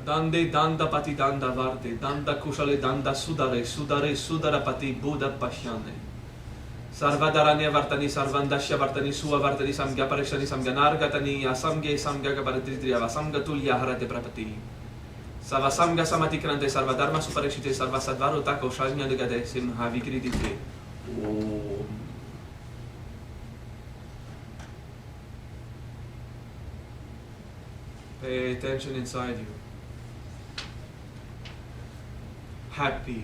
Dande danda pati danda varte, danda kushale danda sudare, sudare sudara pati buddha pashyane. Sarvadaranya vartani sarvandashya vartani suva vartani samgya parishani samgyanargatani asamge samgya paratridriya vasamga tulya harate prapati. Savasamga samatikrante sarvadharma suparishite sarvasadvaro tako shanya nigade simhavikridite. Om. Pay attention inside you. Happy,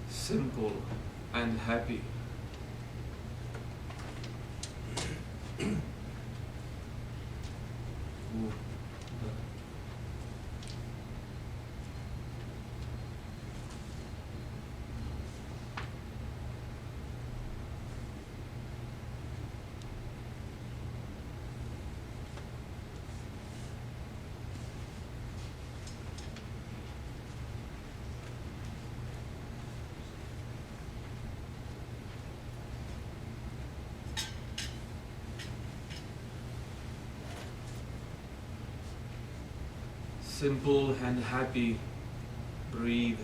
simple and happy. Simple and happy. Breathe.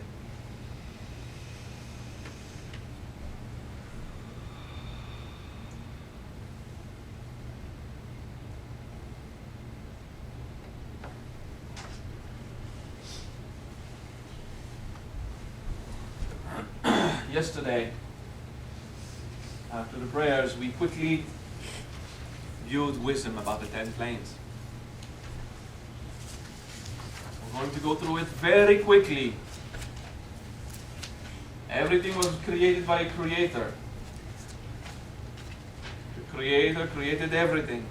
Yesterday, after the prayers, we quickly viewed wisdom about the 10 planes. We're going to go through it very quickly. Everything was created by a creator. The creator created everything.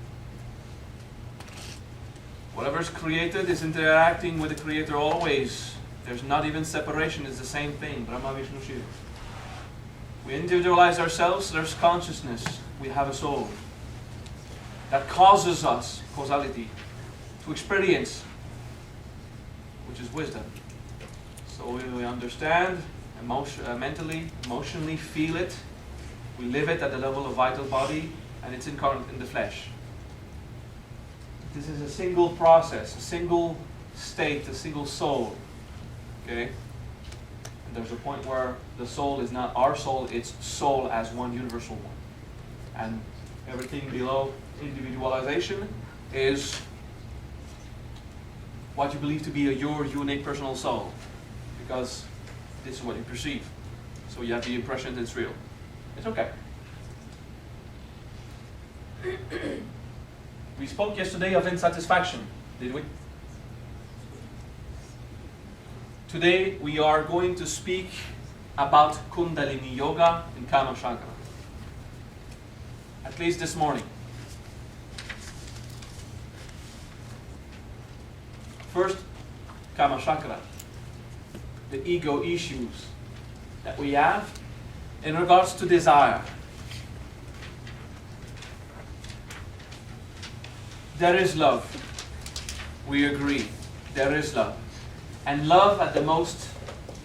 Whatever's created is interacting with the creator always. There's not even separation, it's the same thing. Brahma, Vishnu, Shiva. We individualize ourselves, there's consciousness. We have a soul. That causes us, causality, to experience, which is wisdom. So we understand, mentally, emotionally feel it. We live it at the level of vital body, and it's incarnate in the flesh. This is a single process, a single state, a single soul. Okay? And there's a point where the soul is not our soul, it's soul as one universal one. And everything below individualization is what you believe to be your unique personal soul, because this is what you perceive. So you have the impression that it's real. It's okay. We spoke yesterday of insatisfaction, did we? Today we are going to speak about Kundalini Yoga and Kama-Chakra. At least this morning. First, Kama-Chakra. The ego issues that we have in regards to desire. There is love. We agree. There is love. And love at the most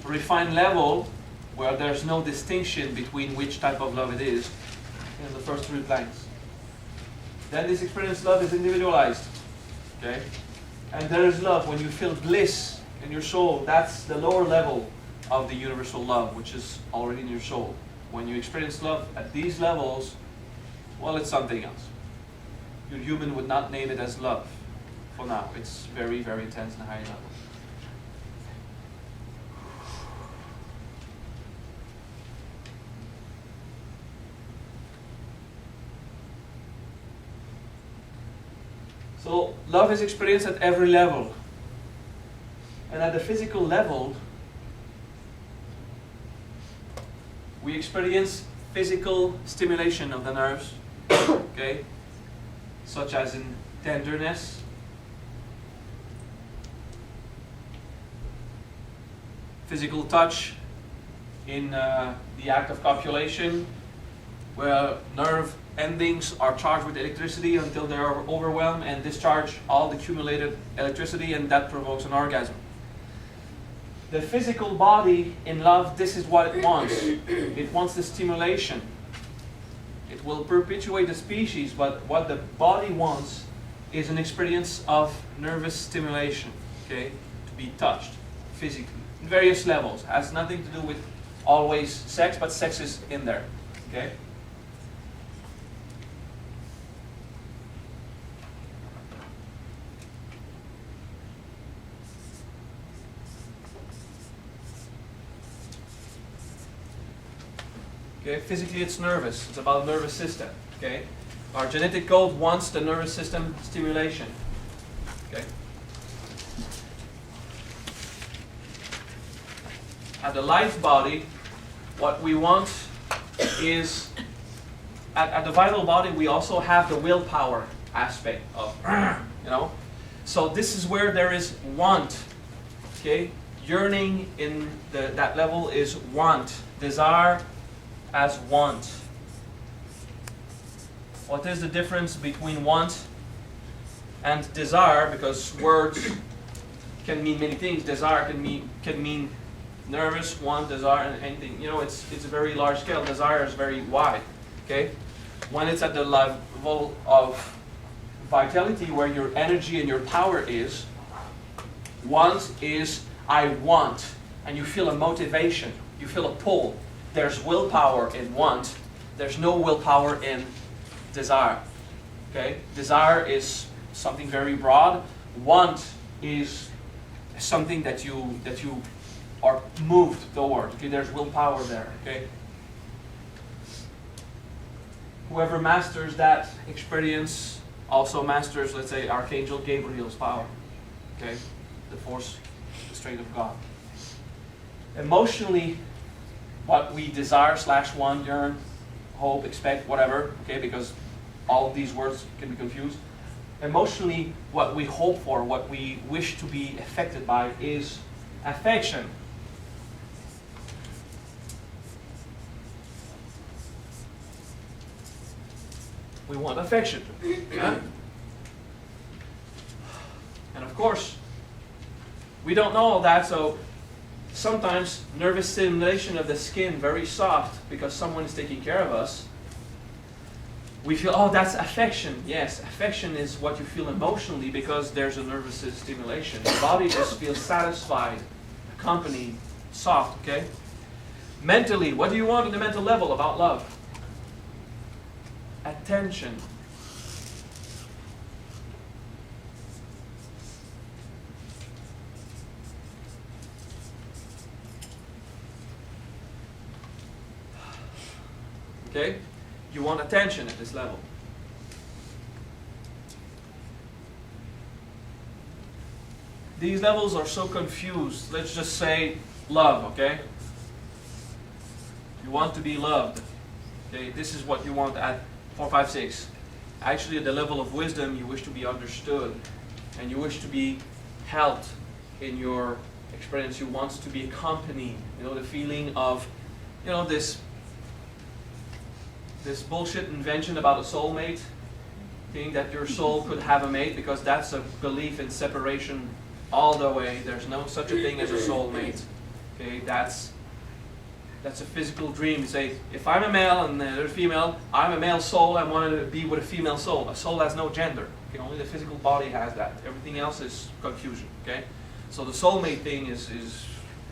refined level, where there's no distinction between which type of love it is the first 3 planes. Then this experience love is individualized. Okay? And there is love when you feel bliss in your soul. That's the lower level of the universal love, which is already in your soul. When you experience love at these levels, well, it's something else. Your human would not name it as love for now. It's very, very intense and high level. So love is experienced at every level. And at the physical level, we experience physical stimulation of the nerves, okay, such as in tenderness, physical touch in the act of copulation, where nerve endings are charged with electricity until they are overwhelmed and discharge all the accumulated electricity, and that provokes an orgasm. The physical body in love, this is what it wants. It wants the stimulation. It will perpetuate the species, but what the body wants is an experience of nervous stimulation, okay? To be touched physically, in various levels. Has nothing to do with always sex, but sex is in there, okay? Okay, physically it's nervous. It's about the nervous system. Okay, our genetic code wants the nervous system stimulation. Okay. At the life body, what we want is at the vital body we also have the willpower aspect of, you know. So this is where there is want. Okay, yearning in that level is want, desire as want. What is the difference between want and desire? Because words can mean many things. Desire can mean nervous, want, desire, and anything. You know, it's a very large scale. Desire is very wide. Okay, when it's at the level of vitality, where your energy and your power is, want is I want, and you feel a motivation. You feel a pull. There's willpower in want. There's no willpower in desire. Okay? Desire is something very broad. Want is something that you are moved toward. Okay? There's willpower there. Okay? Whoever masters that experience also masters, let's say, Archangel Gabriel's power. Okay? The force, the strength of God. Emotionally, what we desire / want, yearn, hope, expect, whatever, okay, because all of these words can be confused. Emotionally, what we hope for, what we wish to be affected by is affection. We want affection. Yeah? And of course, we don't know all that, so sometimes nervous stimulation of the skin, very soft, because someone is taking care of us. We feel, oh, that's affection. Yes, affection is what you feel emotionally because there's a nervous stimulation. The body just feels satisfied, accompanied, soft, okay? Mentally, what do you want at the mental level about love? Attention. Okay? You want attention at this level. These levels are so confused. Let's just say love, okay? You want to be loved. Okay? This is what you want at 4, 5, 6. Actually, at the level of wisdom, you wish to be understood. And you wish to be helped in your experience. You want to be accompanied. You know, the feeling of, you know, this bullshit invention about a soulmate, thinking that your soul could have a mate, because that's a belief in separation all the way. There's no such a thing as a soulmate. Okay, that's a physical dream. You say, if I'm a male and they're a female, I'm a male soul, I want to be with a female soul. A soul has no gender. Okay, only the physical body has that. Everything else is confusion. Okay, so the soulmate thing is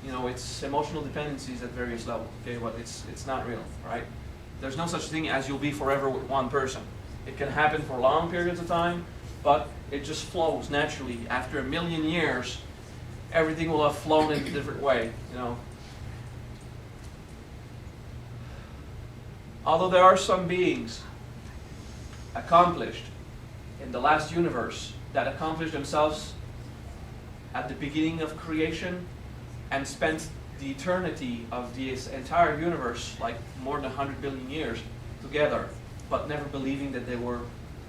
you know, it's emotional dependencies at various levels. Okay, but it's not real, right? There's no such thing as you'll be forever with one person. It can happen for long periods of time, but it just flows naturally. After 1 million years, everything will have flown in a different way, you know. Although there are some beings accomplished in the last universe that accomplished themselves at the beginning of creation and spent the eternity of this entire universe, like more than 100 billion years, together, but never believing that they were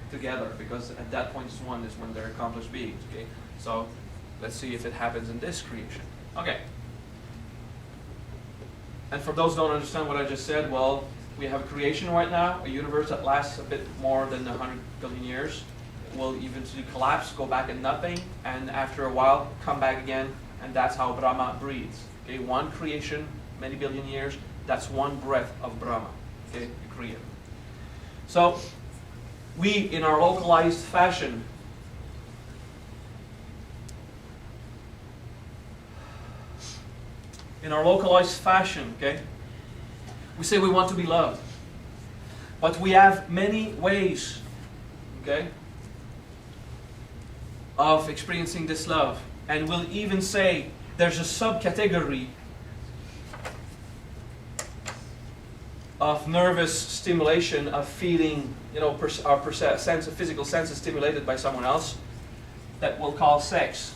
together, because at that point one is when they're accomplished beings. Okay, so let's see if it happens in this creation. Okay. And for those who don't understand what I just said, well, we have a creation right now, a universe that lasts a bit more than 100 billion years. It will eventually collapse, go back in nothing, and after a while come back again, and that's how Brahma breathes. Okay, one creation, many billion years, that's one breath of Brahma, okay, the creator. So, we, in our localized fashion, in our localized fashion, okay? We say we want to be loved. But we have many ways, okay, of experiencing this love. And we'll even say there's a subcategory of nervous stimulation, of feeling, our sense of physical senses stimulated by someone else, that we'll call sex,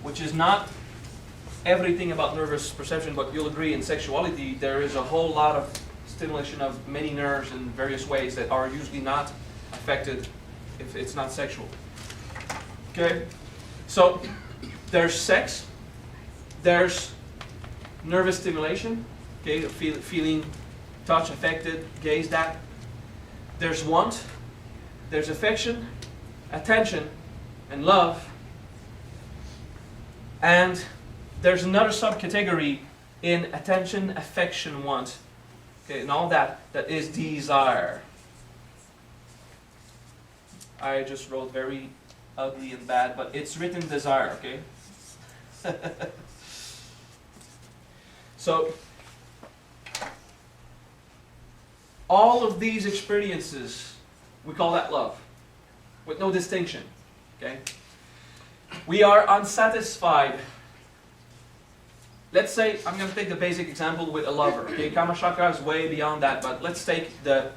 which is not everything about nervous perception, but you'll agree in sexuality there is a whole lot of stimulation of many nerves in various ways that are usually not affected if it's not sexual. Okay? So there's sex, there's nervous stimulation, okay, feeling, touch, affected, gazed at. There's want, there's affection, attention, and love. And there's another subcategory in attention, affection, want, okay, and all that is desire. I just wrote very ugly and bad, but it's written desire, okay? So, all of these experiences, we call that love, with no distinction, okay? We are unsatisfied. Let's say, I'm going to take the basic example with a lover. Okay, Kama-Chakra is way beyond that, but let's take the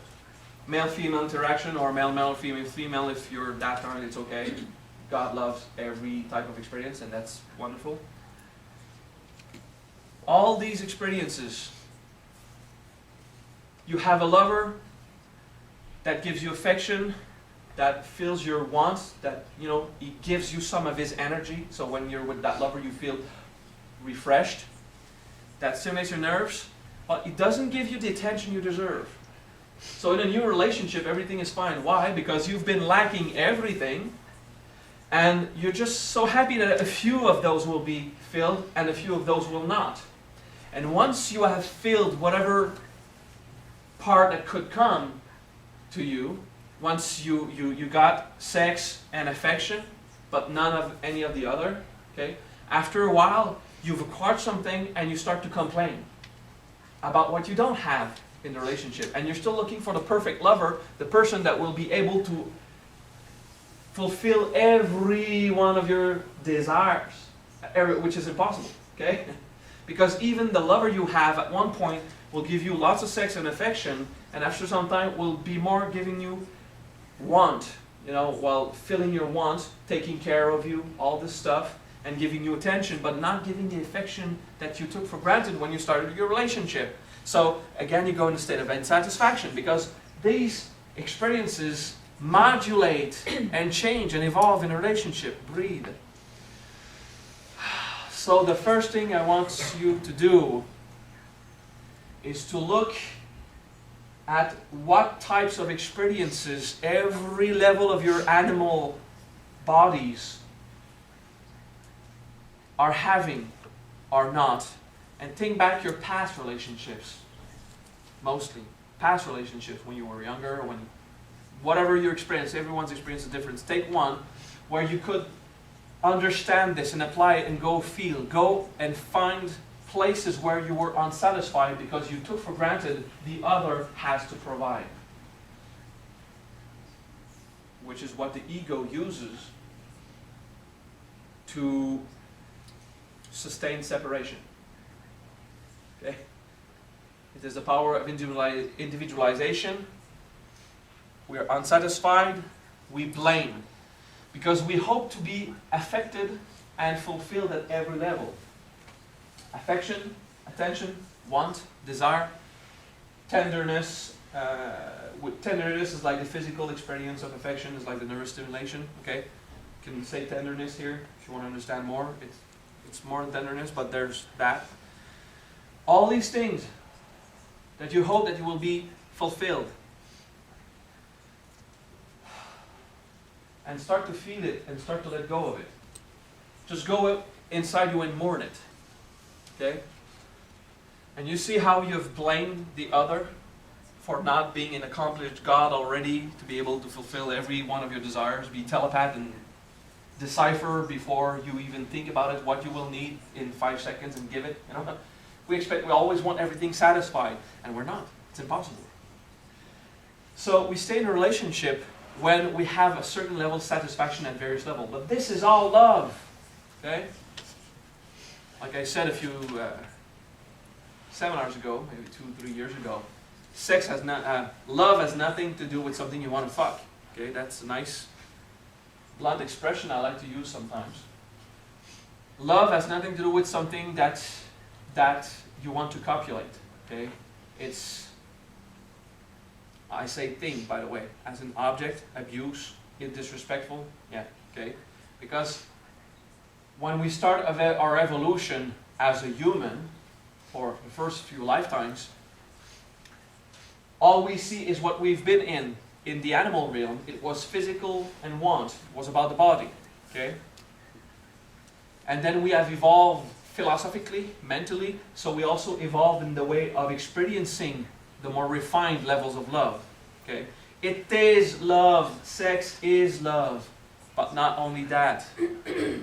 male-female interaction, or male-male, female-female. If you're that kind, it's okay. God loves every type of experience, and that's wonderful. All these experiences, you have a lover that gives you affection, that fills your wants, that, he gives you some of his energy. So when you're with that lover, you feel refreshed. That stimulates your nerves, but it doesn't give you the attention you deserve. So in a new relationship, everything is fine. Why? Because you've been lacking everything, and you're just so happy that a few of those will be filled, and a few of those will not. And once you have filled whatever part that could come to you, once you got sex and affection, but none of any of the other, okay? After a while, you've acquired something and you start to complain about what you don't have in the relationship. And you're still looking for the perfect lover, the person that will be able to fulfill every one of your desires, which is impossible, okay? Because even the lover you have at one point will give you lots of sex and affection, and after some time will be more giving you want, while filling your wants, taking care of you, all this stuff, and giving you attention, but not giving the affection that you took for granted when you started your relationship. So again, you go in a state of unsatisfaction, because these experiences modulate and change and evolve in a relationship. Breathe. So the first thing I want you to do is to look at what types of experiences every level of your animal bodies are having or not. And think back your past relationships, mostly. Past relationships when you were younger, whatever your experience, everyone's experience is different. Take one where you could understand this and apply it and go and find places where you were unsatisfied because you took for granted the other has to provide. Which is what the ego uses to sustain separation. Okay? It is the power of individualization. We are unsatisfied, we blame. Because we hope to be affected and fulfilled at every level. Affection, attention, want, desire, tenderness. Tenderness is like the physical experience of affection, is like the nervous stimulation. Okay, you can say tenderness here if you want to understand more. It's more than tenderness, but there's that. All these things that you hope that you will be fulfilled. And start to feel it and start to let go of it. Just go inside you and mourn it. Okay? And you see how you've blamed the other for not being an accomplished God already to be able to fulfill every one of your desires, be telepath and decipher before you even think about it what you will need in 5 seconds and give it. We always want everything satisfied, and we're not. It's impossible. So we stay in a relationship when we have a certain level of satisfaction at various levels. But this is all love. Okay? Like I said a few seminars ago, maybe 2-3 years ago, love has nothing to do with something you want to fuck. Okay? That's a nice blunt expression I like to use sometimes. Love has nothing to do with something that you want to copulate. Okay? It's, I say thing, by the way, as an object, abuse, disrespectful. Yeah, okay? Because when we start our evolution as a human, for the first few lifetimes, all we see is what we've been in the animal realm. It was physical and want. It was about the body. Okay? And then we have evolved philosophically, mentally, so we also evolved in the way of experiencing the more refined levels of love. Okay? It is love. Sex is love. But not only that,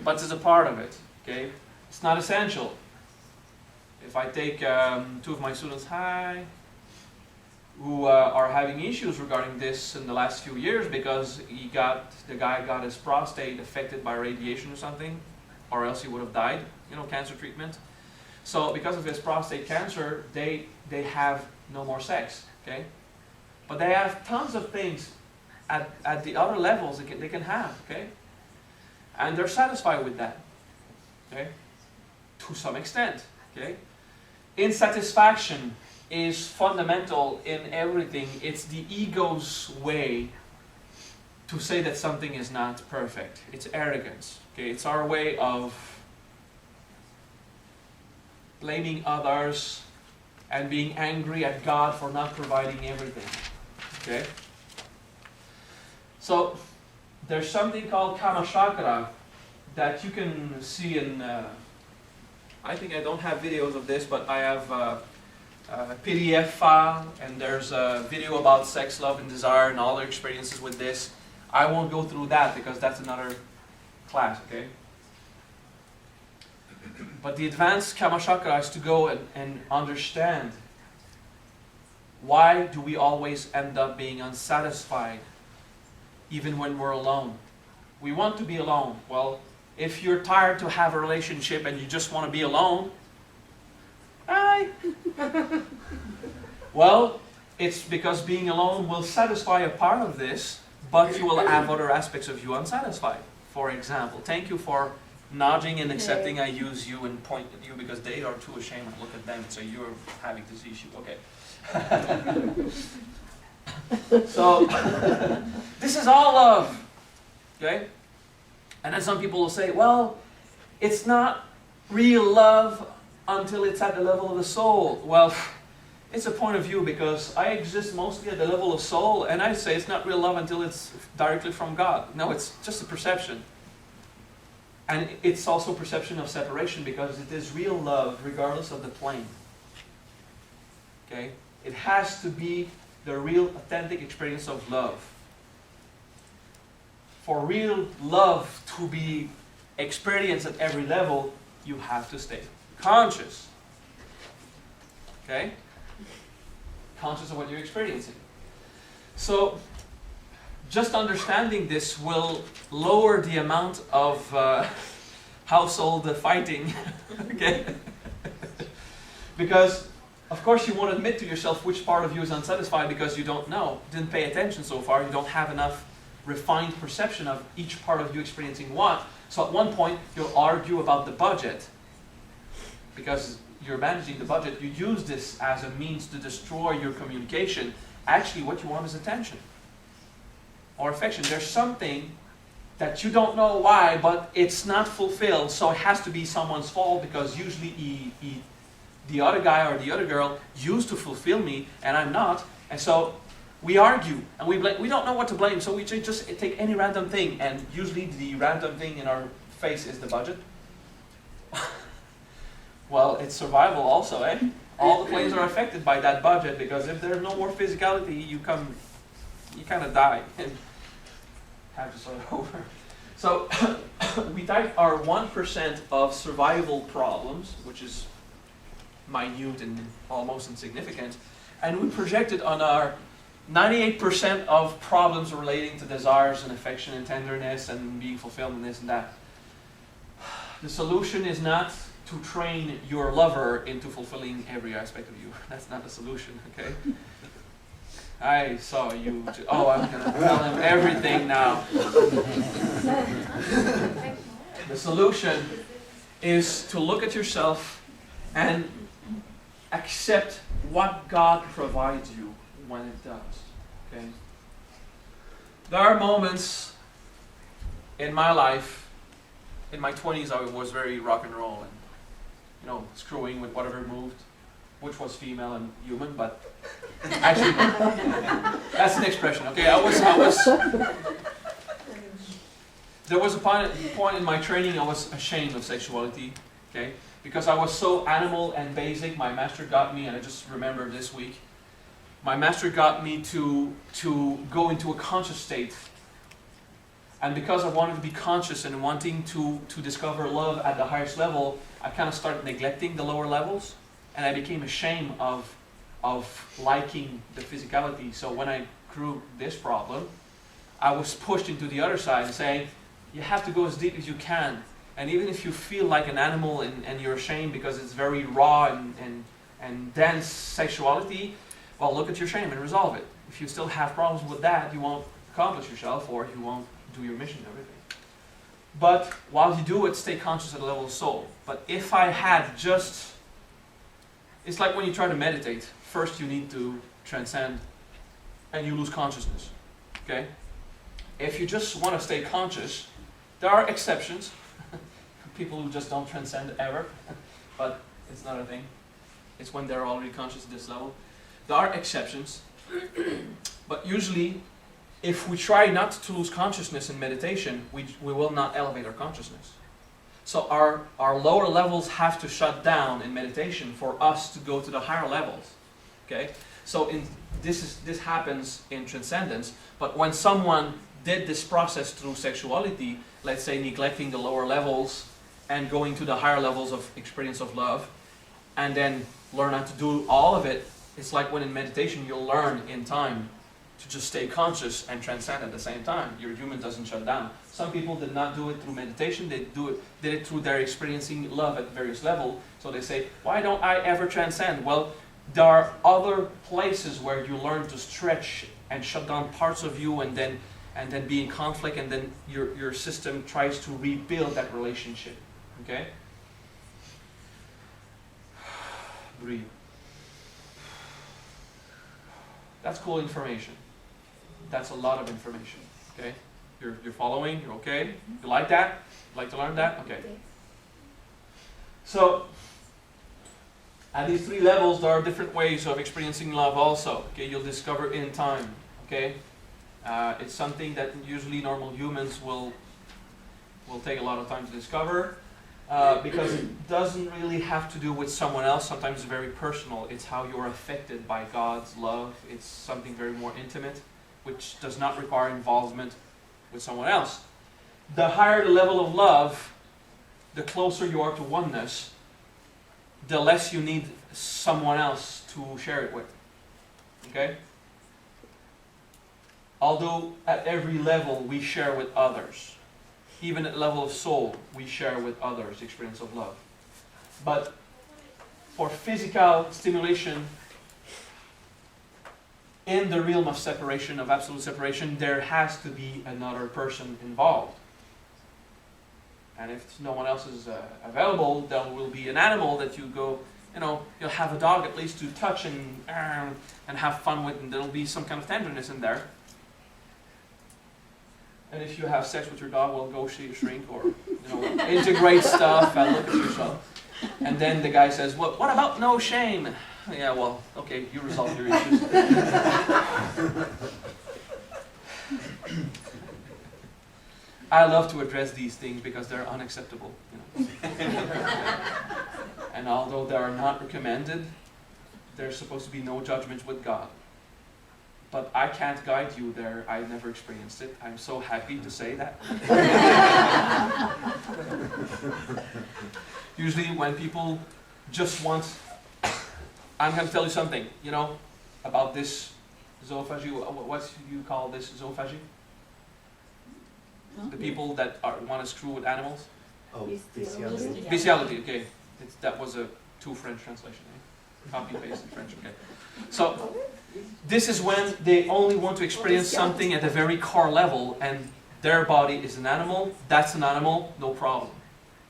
but it's a part of it. Okay? It's not essential. If I take 2 of my students, who are having issues regarding this in the last few years because the guy got his prostate affected by radiation or something, or else he would have died, cancer treatment. So because of his prostate cancer, they have no more sex, okay? But they have tons of things at the other levels they can have, okay? And they're satisfied with that, okay? To some extent, okay? Insatisfaction is fundamental in everything. It's the ego's way to say that something is not perfect. It's arrogance. Okay? It's our way of blaming others and being angry at God for not providing everything. Okay? So there's something called Kama-Chakra that you can see in I think I don't have videos of this, but I have a PDF file, and there's a video about sex, love, and desire, and all their experiences with this. I won't go through that because that's another class, okay? But the advanced Kama-Chakra is to go and understand, why do we always end up being unsatisfied, even when we're alone? We want to be alone. Well, if you're tired to have a relationship and you just want to be alone, well, it's because being alone will satisfy a part of this, but you will have other aspects of you unsatisfied. For example, thank you for nodding and accepting I use you and point at you because they are too ashamed to look at them, so you're having this issue. Okay. So, this is all love. Okay? And then some people will say, well, it's not real love until it's at the level of the soul. Well, it's a point of view because I exist mostly at the level of soul, and I say it's not real love until it's directly from God. No, it's just a perception. And it's also perception of separation because it is real love regardless of the plane. Okay? It has to be the real authentic experience of love. For real love to be experienced at every level, you have to stay conscious. Okay? Conscious of what you're experiencing. So, just understanding this will lower the amount of household fighting. Okay? Because, of course, you won't admit to yourself which part of you is unsatisfied because you don't know. Didn't pay attention so far. You don't have enough refined perception of each part of you experiencing what. So at one point, you'll argue about the budget. Because you're managing the budget, you use this as a means to destroy your communication. Actually, what you want is attention. Or affection. There's something that you don't know why, but it's not fulfilled, so it has to be someone's fault because usually the other guy or the other girl used to fulfill me, and I'm not. And so we argue, and we don't know what to blame, so we just take any random thing, and usually the random thing in our face is the budget. Well, it's survival also, eh? All the planes are affected by that budget, because if there's no more physicality, you kind of die, and have to start over. So, we type our 1% of survival problems, which is minute and almost insignificant, and we project it on our 98% of problems relating to desires and affection and tenderness and being fulfilled and this and that. The solution is not to train your lover into fulfilling every aspect of you. That's not the solution, okay? I saw you. Oh, I'm going to tell him everything now. The solution is to look at yourself and accept what God provides you when it does. Okay? There are moments in my life, in my 20s I was very rock and roll and, you know, screwing with whatever moved, which was female and human, but actually, that's an expression, okay? There was a point in my training I was ashamed of sexuality, okay? Because I was so animal and basic. My master got me, and I just remember this week, my master got me to go into a conscious state. And because I wanted to be conscious and wanting to discover love at the highest level, I kind of started neglecting the lower levels, and I became ashamed of liking the physicality. So when I grew this problem, I was pushed into the other side and saying, you have to go as deep as you can. And even if you feel like an animal and you're ashamed because it's very raw and dense sexuality, well, look at your shame and resolve it. If you still have problems with that, you won't accomplish yourself, or you won't do your mission and everything. But while you do it, stay conscious at the level of soul. But if I had just... It's like when you try to meditate. First you need to transcend and you lose consciousness. Okay? If you just want to stay conscious, there are exceptions. People who just don't transcend ever. But it's not a thing. It's when they're already conscious at this level. There are exceptions. But usually, if we try not to lose consciousness in meditation, we will not elevate our consciousness. So our lower levels have to shut down in meditation for us to go to the higher levels. Okay? So this happens in transcendence, but when someone did this process through sexuality, let's say neglecting the lower levels and going to the higher levels of experience of love, and then learn how to do all of it, it's like when in meditation you'll learn in time to just stay conscious and transcend at the same time. Your human doesn't shut down. Some people did not do it through meditation, they did it through their experiencing love at various levels. So they say, why don't I ever transcend? Well, there are other places where you learn to stretch and shut down parts of you and then be in conflict, and then your system tries to rebuild that relationship. Okay? Breathe. That's cool information. That's a lot of information. Okay? You're following? You're okay? You like that? You like to learn that? Okay. So, at these three levels, there are different ways of experiencing love also. Okay? You'll discover in time. Okay? It's something that usually normal humans will take a lot of time to discover. Because it doesn't really have to do with someone else. Sometimes it's very personal. It's how you're affected by God's love. It's something very more intimate, which does not require involvement with someone else. The higher the level of love, the closer you are to oneness, the less you need someone else to share it with. Okay? Although at every level we share with others. Even at the level of soul, we share with others the experience of love. But for physical stimulation, in the realm of separation, of absolute separation, there has to be another person involved. And if no one else is available, there will be an animal that you go, you'll have a dog at least to touch and have fun with, and there'll be some kind of tenderness in there. And if you have sex with your dog, well, go see a shrink or integrate stuff and look at yourself. And then the guy says, well, what about no shame? Yeah, well, okay, you resolve your issues. I love to address these things because they're unacceptable. And although they are not recommended, there's supposed to be no judgment with God. But I can't guide you there. I never experienced it. I'm so happy to say that. Usually when people just want I'm going to tell you something, about this zoophagy. What do you call this zoophagy? The people that want to screw with animals? Oh, bestiality. Bestiality, okay. That was a two French translation, eh? Copy and paste in French, okay. So, this is when they only want to experience something at a very core level, and their body is an animal, that's an animal, no problem,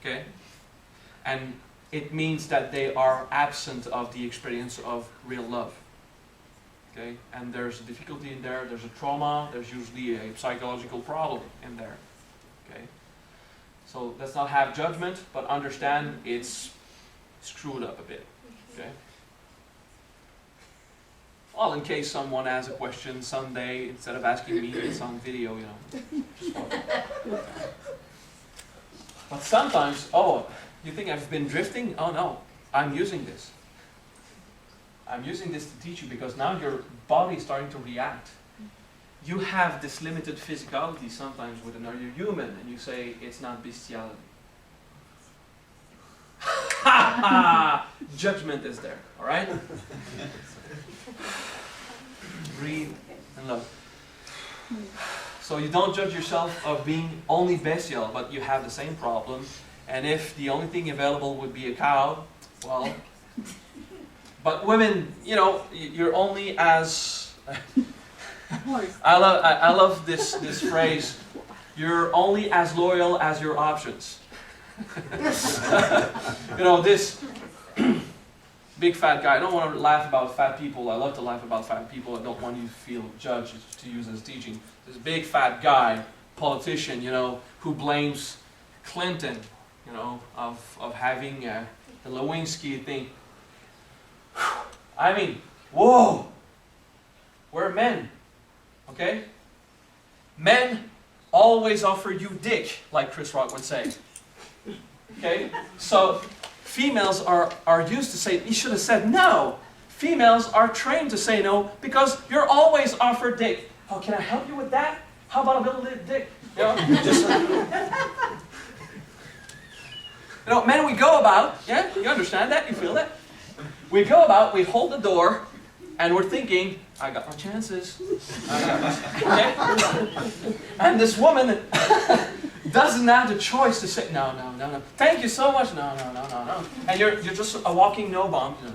okay? And it means that they are absent of the experience of real love, okay? And there's a difficulty in there, there's a trauma, there's usually a psychological problem in there, okay? So let's not have judgment, but understand it's screwed up a bit, okay? Well, in case someone has a question someday, instead of asking me, it's on video, But sometimes, you think I've been drifting? Oh no, I'm using this. I'm using this to teach you because now your body is starting to react. You have this limited physicality sometimes with another human, and you say it's not bestiality. Judgment is there, alright? Breathe and love. So you don't judge yourself of being only bestial, but you have the same problem. And if the only thing available would be a cow, well... But women, you're only as... I love this phrase. You're only as loyal as your options. This big fat guy. I don't want to laugh about fat people. I love to laugh about fat people. I don't want you to feel judged to use as teaching. This big fat guy, politician, who blames Clinton, of having the Lewinsky thing. I mean, whoa! We're men, okay? Men always offer you dick, like Chris Rock would say. Okay? So, females are used to say, you should have said no. Females are trained to say no because you're always offered dick. Oh, can I help you with that? How about a little dick? Men we go about, yeah? You understand that? You feel that? We go about, we hold the door, and we're thinking, I got my chances. Okay? And this woman doesn't have the choice to say, no. Thank you so much. No. And you're just a walking no bomb. No.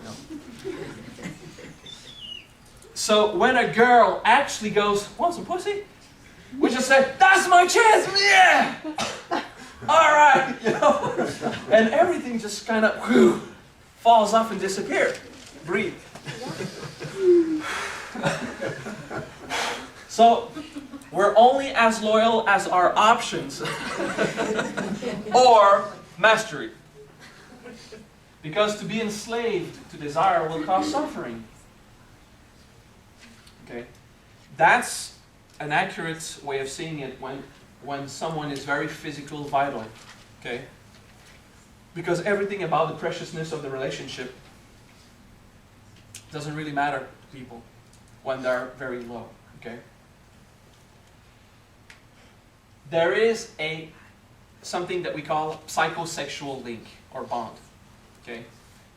So when a girl actually goes, want some pussy? We just say, that's my chance. Yeah. All right. And everything just kind of falls off and disappears. Breathe. So, we're only as loyal as our options or mastery. Because to be enslaved to desire will cause suffering. Okay? That's an accurate way of seeing it when someone is very physical, vital. Okay? Because everything about the preciousness of the relationship doesn't really matter to people when they're very low. Okay? There is something that we call psychosexual link or bond. Okay?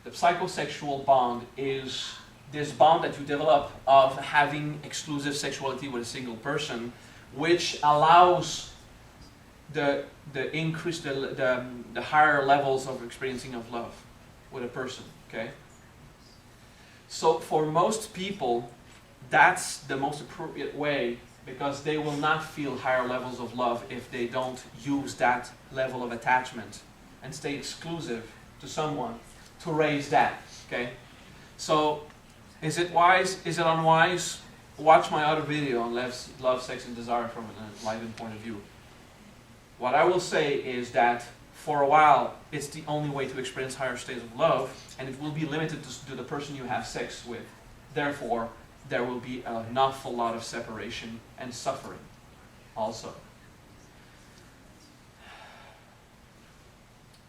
The psychosexual bond is this bond that you develop of having exclusive sexuality with a single person, which allows the increase, the higher levels of experiencing of love with a person. Okay? So for most people, that's the most appropriate way, because they will not feel higher levels of love if they don't use that level of attachment and stay exclusive to someone to raise that. Okay? So, is it wise? Is it unwise? Watch my other video on love, sex, and desire from an enlightened point of view. What I will say is that for a while, it's the only way to experience higher states of love, and it will be limited to the person you have sex with. Therefore, there will be an awful lot of separation and suffering also.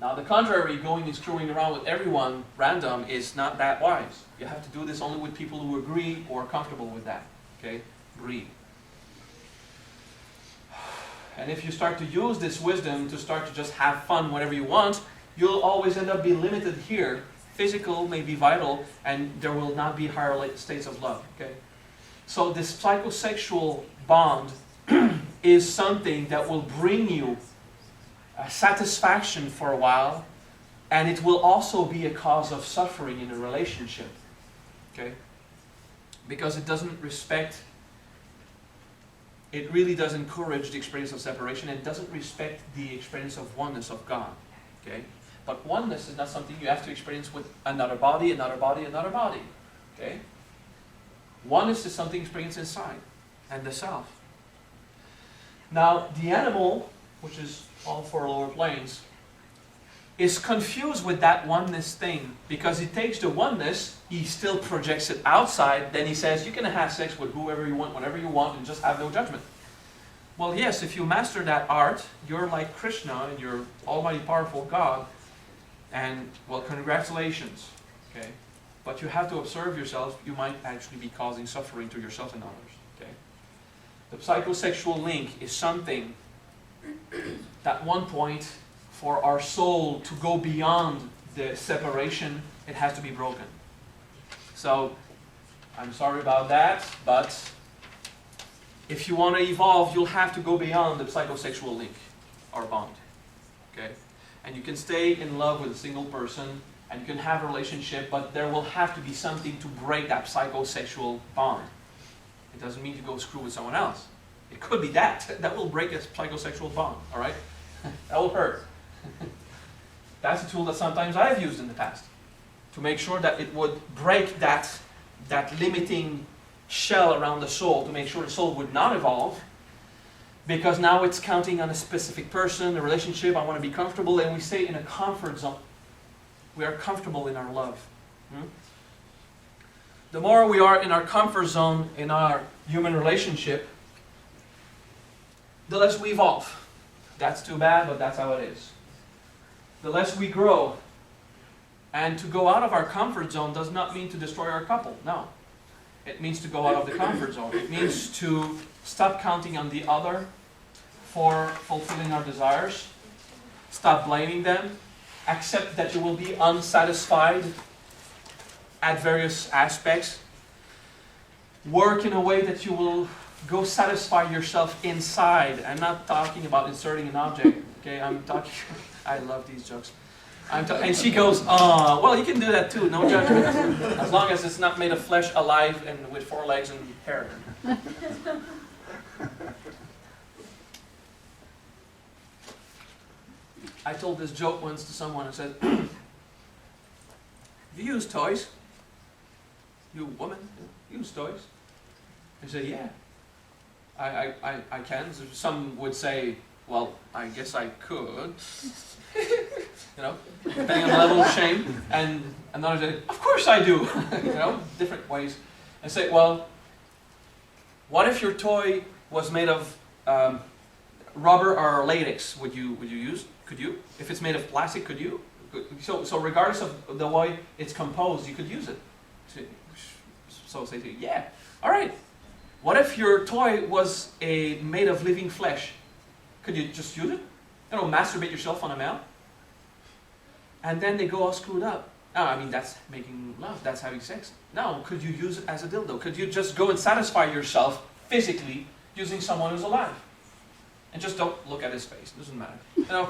Now, the contrary, going and screwing around with everyone random is not that wise. You have to do this only with people who agree or are comfortable with that. Okay? Breathe. And if you start to use this wisdom to start to just have fun whenever you want, you'll always end up being limited here, physical may be vital, and there will not be higher states of love. Okay? So this psychosexual bond is something that will bring you satisfaction for a while, and it will also be a cause of suffering in a relationship. Okay? Because it doesn't respect, it really does encourage the experience of separation, and it doesn't respect the experience of oneness of God. Okay? But oneness is not something you have to experience with another body, another body, another body. Okay? Oneness is something experienced inside, and the self. Now, the animal, which is all four lower planes, is confused with that oneness thing, because he takes the oneness, he still projects it outside, then he says, you can have sex with whoever you want, whenever you want, and just have no judgment. Well, yes, if you master that art, you're like Krishna, and you're almighty powerful God, and, well, congratulations, okay? But you have to observe yourself, you might actually be causing suffering to yourself and others, okay? The psychosexual link is something that one point, for our soul to go beyond the separation, it has to be broken. So, I'm sorry about that, but if you want to evolve, you'll have to go beyond the psychosexual link, or bond. Okay? And you can stay in love with a single person, and you can have a relationship, but there will have to be something to break that psychosexual bond. It doesn't mean to go screw with someone else. It could be that. That will break a psychosexual bond, alright? That will hurt. That's a tool that sometimes I've used in the past, to make sure that it would break that limiting shell around the soul, to make sure the soul would not evolve, because now it's counting on a specific person, a relationship, I want to be comfortable, and we stay in a comfort zone. We are comfortable in our love. The more we are in our comfort zone in our human relationship, the less we evolve. That's too bad, but that's how it is. The less we grow. And to go out of our comfort zone does not mean to destroy our couple. No. It means to go out of the comfort zone. It means to stop counting on the other for fulfilling our desires. Stop blaming them. Accept that you will be unsatisfied at various aspects. Work in a way that you will go satisfy yourself inside. I'm not talking about inserting an object. Okay, I'm talking... I love these jokes. And she goes, oh, well, you can do that too, no judgment. As long as it's not made of flesh, alive, and with 4 legs and hair. I told this joke once to someone and said, you use toys? You woman, you use toys? I said, yeah. I can. Some would say, well, I guess I could. You know, depending on the level of shame. And another day, of course I do. You know, different ways. I say, well, what if your toy was made of rubber or latex? Would you use? Could you? If it's made of plastic, could you? So regardless of the way it's composed, you could use it. So say to you, yeah, all right. What if your toy was made of living flesh? Could you just use it? You know, masturbate yourself on a male? And then they go all screwed up. Oh, I mean, that's making love, that's having sex. No, could you use it as a dildo? Could you just go and satisfy yourself physically using someone who's alive? And just don't look at his face, doesn't matter. You know?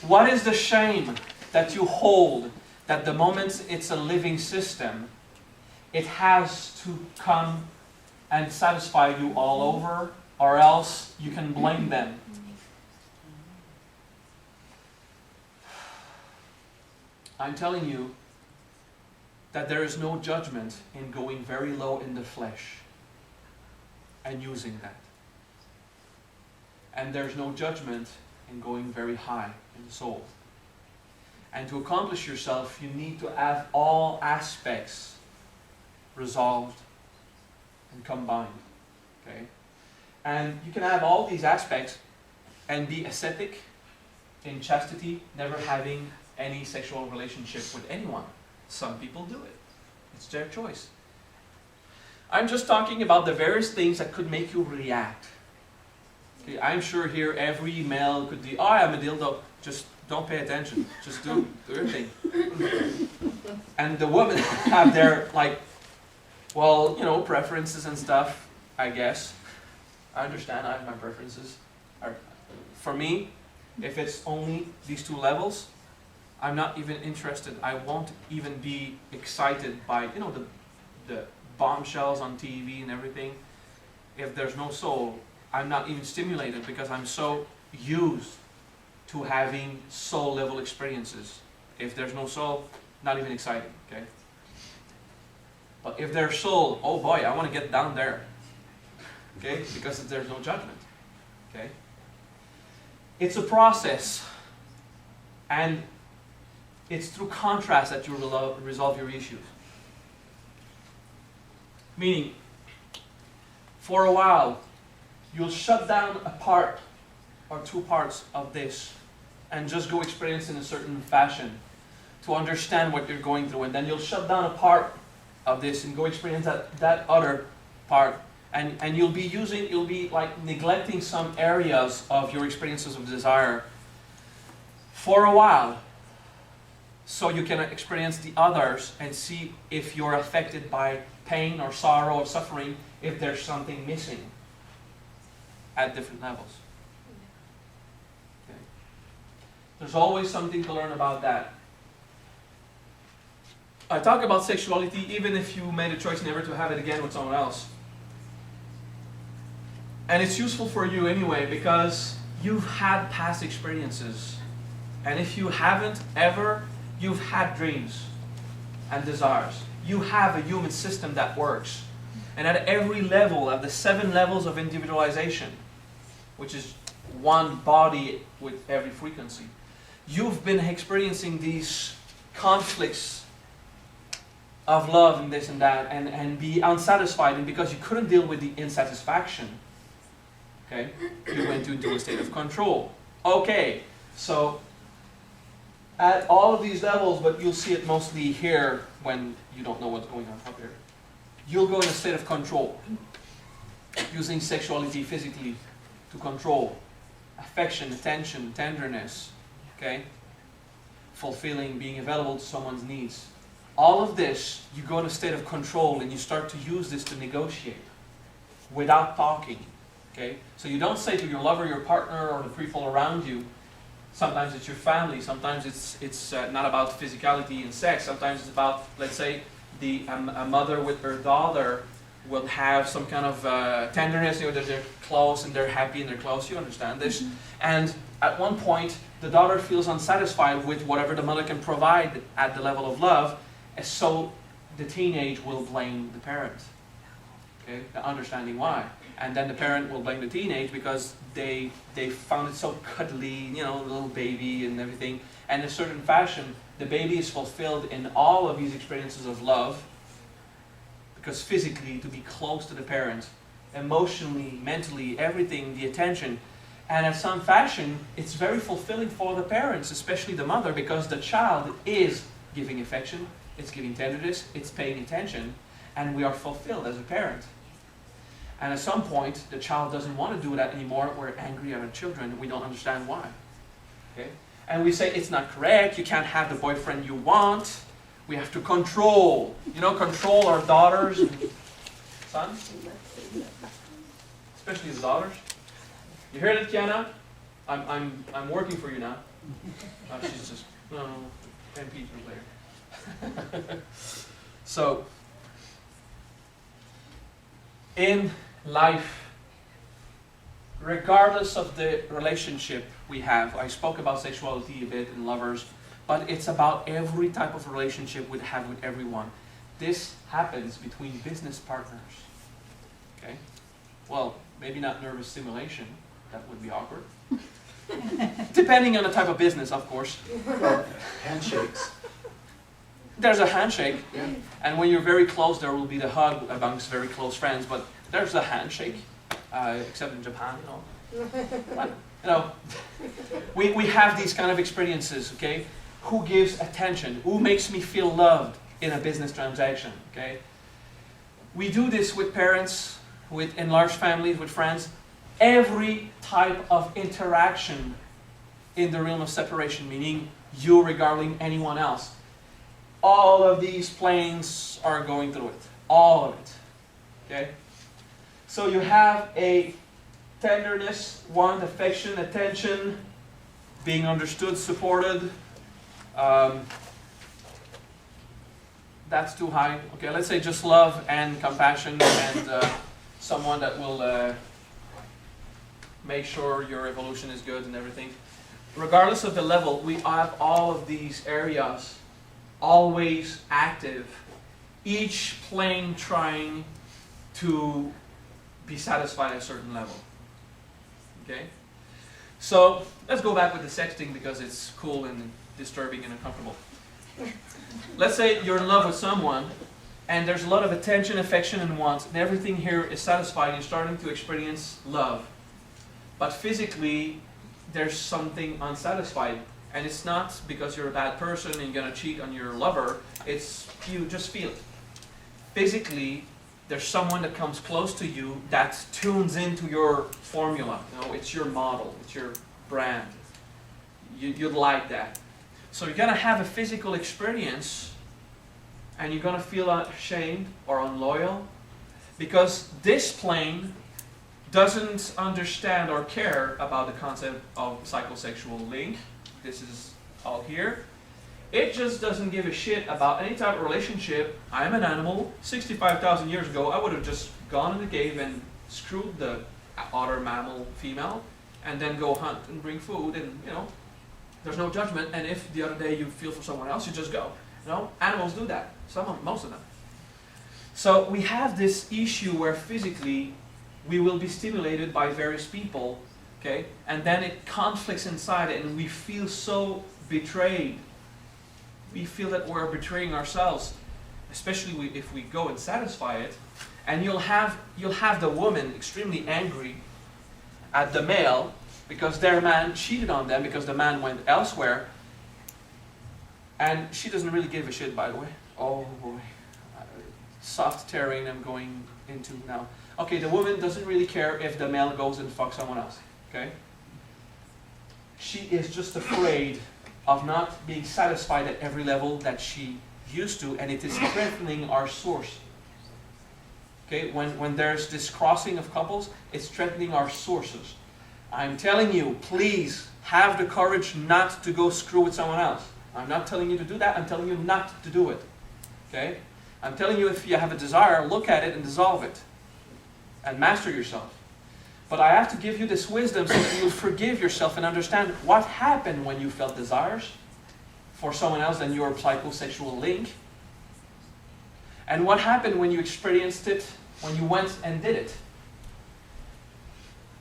What is the shame that you hold that the moment it's a living system, it has to come and satisfy you all over, or else you can blame them? I'm telling you that there is no judgment in going very low in the flesh and using that. And there's no judgment in going very high in the soul. And to accomplish yourself, you need to have all aspects resolved and combined. Okay? And you can have all these aspects and be ascetic in chastity, never having any sexual relationship with anyone. Some people do it. It's their choice. I'm just talking about the various things that could make you react. Okay, I'm sure here every male could be, oh, I'm a dildo. Just don't pay attention. Just do your thing. And the women have their, like, well, you know, preferences and stuff, I guess. I understand, I have my preferences. For me, if it's only these two levels, I'm not even interested. I won't even be excited by, you know, the bombshells on TV and everything. If there's no soul, I'm not even stimulated because I'm so used to having soul level experiences. If there's no soul, not even exciting, okay? But if there's soul, oh boy, I want to get down there, okay? Because there's no judgment, okay? It's a process, and it's through contrast that you resolve your issues. Meaning, for a while, you'll shut down a part or two parts of this and just go experience in a certain fashion to understand what you're going through, and then you'll shut down a part of this and go experience that other part, and you'll be like neglecting some areas of your experiences of desire for a while, so you can experience the others and see if you're affected by pain or sorrow or suffering, if there's something missing at different levels. Okay. There's always something to learn about that. I talk about sexuality even if you made a choice never to have it again with someone else. And it's useful for you anyway because you've had past experiences. And if you haven't ever, you've had dreams and desires. You have a human system that works. And at every level, at the 7 levels of individualization, which is one body with every frequency, you've been experiencing these conflicts of love and this and that, and be unsatisfied, and because you couldn't deal with the insatisfaction, okay, you went into a state of control. Okay, so at all of these levels, but you'll see it mostly here when you don't know what's going on up here, you'll go in a state of control, using sexuality physically to control affection, attention, tenderness, okay, fulfilling, being available to someone's needs. All of this, you go in a state of control and you start to use this to negotiate without talking, okay? So you don't say to your lover, your partner, or the people around you, sometimes it's your family, sometimes it's not about physicality and sex, sometimes it's about, let's say, a mother with her daughter will have some kind of tenderness, you know, that they're close and they're happy and they're close, you understand this. And at one point, the daughter feels unsatisfied with whatever the mother can provide at the level of love, and so the teenage will blame the parent, okay, the understanding why. And then the parent will blame the teenage because they found it so cuddly, you know, little baby and everything. And in a certain fashion, the baby is fulfilled in all of these experiences of love, because physically, to be close to the parent, emotionally, mentally, everything, the attention. And in some fashion, it's very fulfilling for the parents, especially the mother, because the child is giving affection, it's giving tenderness, it's paying attention, and we are fulfilled as a parent. And at some point, the child doesn't want to do that anymore. We're angry at our children. We don't understand why. Okay? And we say, it's not correct. You can't have the boyfriend you want. We have to control. You know, control our daughters and sons. Especially the daughters. You hear that, Kiana? I'm working for you now. She's just, no, 10 pieces later. So, in life, regardless of the relationship we have, I spoke about sexuality a bit and lovers, but it's about every type of relationship we have with everyone. This happens between business partners. Okay? Well, maybe not nervous stimulation. That would be awkward. Depending on the type of business, of course. Handshakes. There's a handshake, Yeah. and when you're very close, there will be the hug amongst very close friends, but there's the handshake, except in Japan, you know. But, you know, we have these kind of experiences, okay? Who gives attention? Who makes me feel loved in a business transaction, okay? We do this with parents, with enlarged families, with friends. Every type of interaction in the realm of separation, meaning you regarding anyone else. All of these planes are going through it. All of it. Okay? So you have a tenderness, want, affection, attention, being understood, supported. That's too high. Okay, let's say just love and compassion and someone that will make sure your evolution is good and everything. Regardless of the level, we have all of these areas always active, each plane trying to be satisfied at a certain level. Okay? So let's go back with the sexting because it's cool and disturbing and uncomfortable. Let's say you're in love with someone and there's a lot of attention, affection, and want, and everything here is satisfied. You're starting to experience love. But physically, there's something unsatisfied. And it's not because you're a bad person and you're going to cheat on your lover. It's you just feel it. Physically, there's someone that comes close to you that tunes into your formula. You know, it's your model. It's your brand. You'd like that. So you're going to have a physical experience and you're going to feel ashamed or unloyal because this plane doesn't understand or care about the concept of psychosexual link. This is all here. It just doesn't give a shit about any type of relationship. I'm an animal. 65,000 years ago, I would have just gone in the cave and screwed the other mammal female and then go hunt and bring food and, you know, there's no judgment. And if the other day you feel for someone else, you just go. You know, animals do that. Most of them. So we have this issue where physically we will be stimulated by various people, okay, and then it conflicts inside it and we feel so betrayed. We feel that we're betraying ourselves, especially if we go and satisfy it. And you'll have the woman extremely angry at the male because their man cheated on them because the man went elsewhere. And she doesn't really give a shit, by the way. Oh boy. Soft terrain I'm going into now. Okay, the woman doesn't really care if the male goes and fucks someone else. Okay? She is just afraid of not being satisfied at every level that she used to, and it is strengthening our source. Okay? When there's this crossing of couples, it's strengthening our sources. I'm telling you, please have the courage not to go screw with someone else. I'm not telling you to do that, I'm telling you not to do it. Okay? I'm telling you, if you have a desire, look at it and dissolve it. And master yourself. But I have to give you this wisdom so that you'll forgive yourself and understand what happened when you felt desires for someone else than your psychosexual link. And what happened when you experienced it, when you went and did it.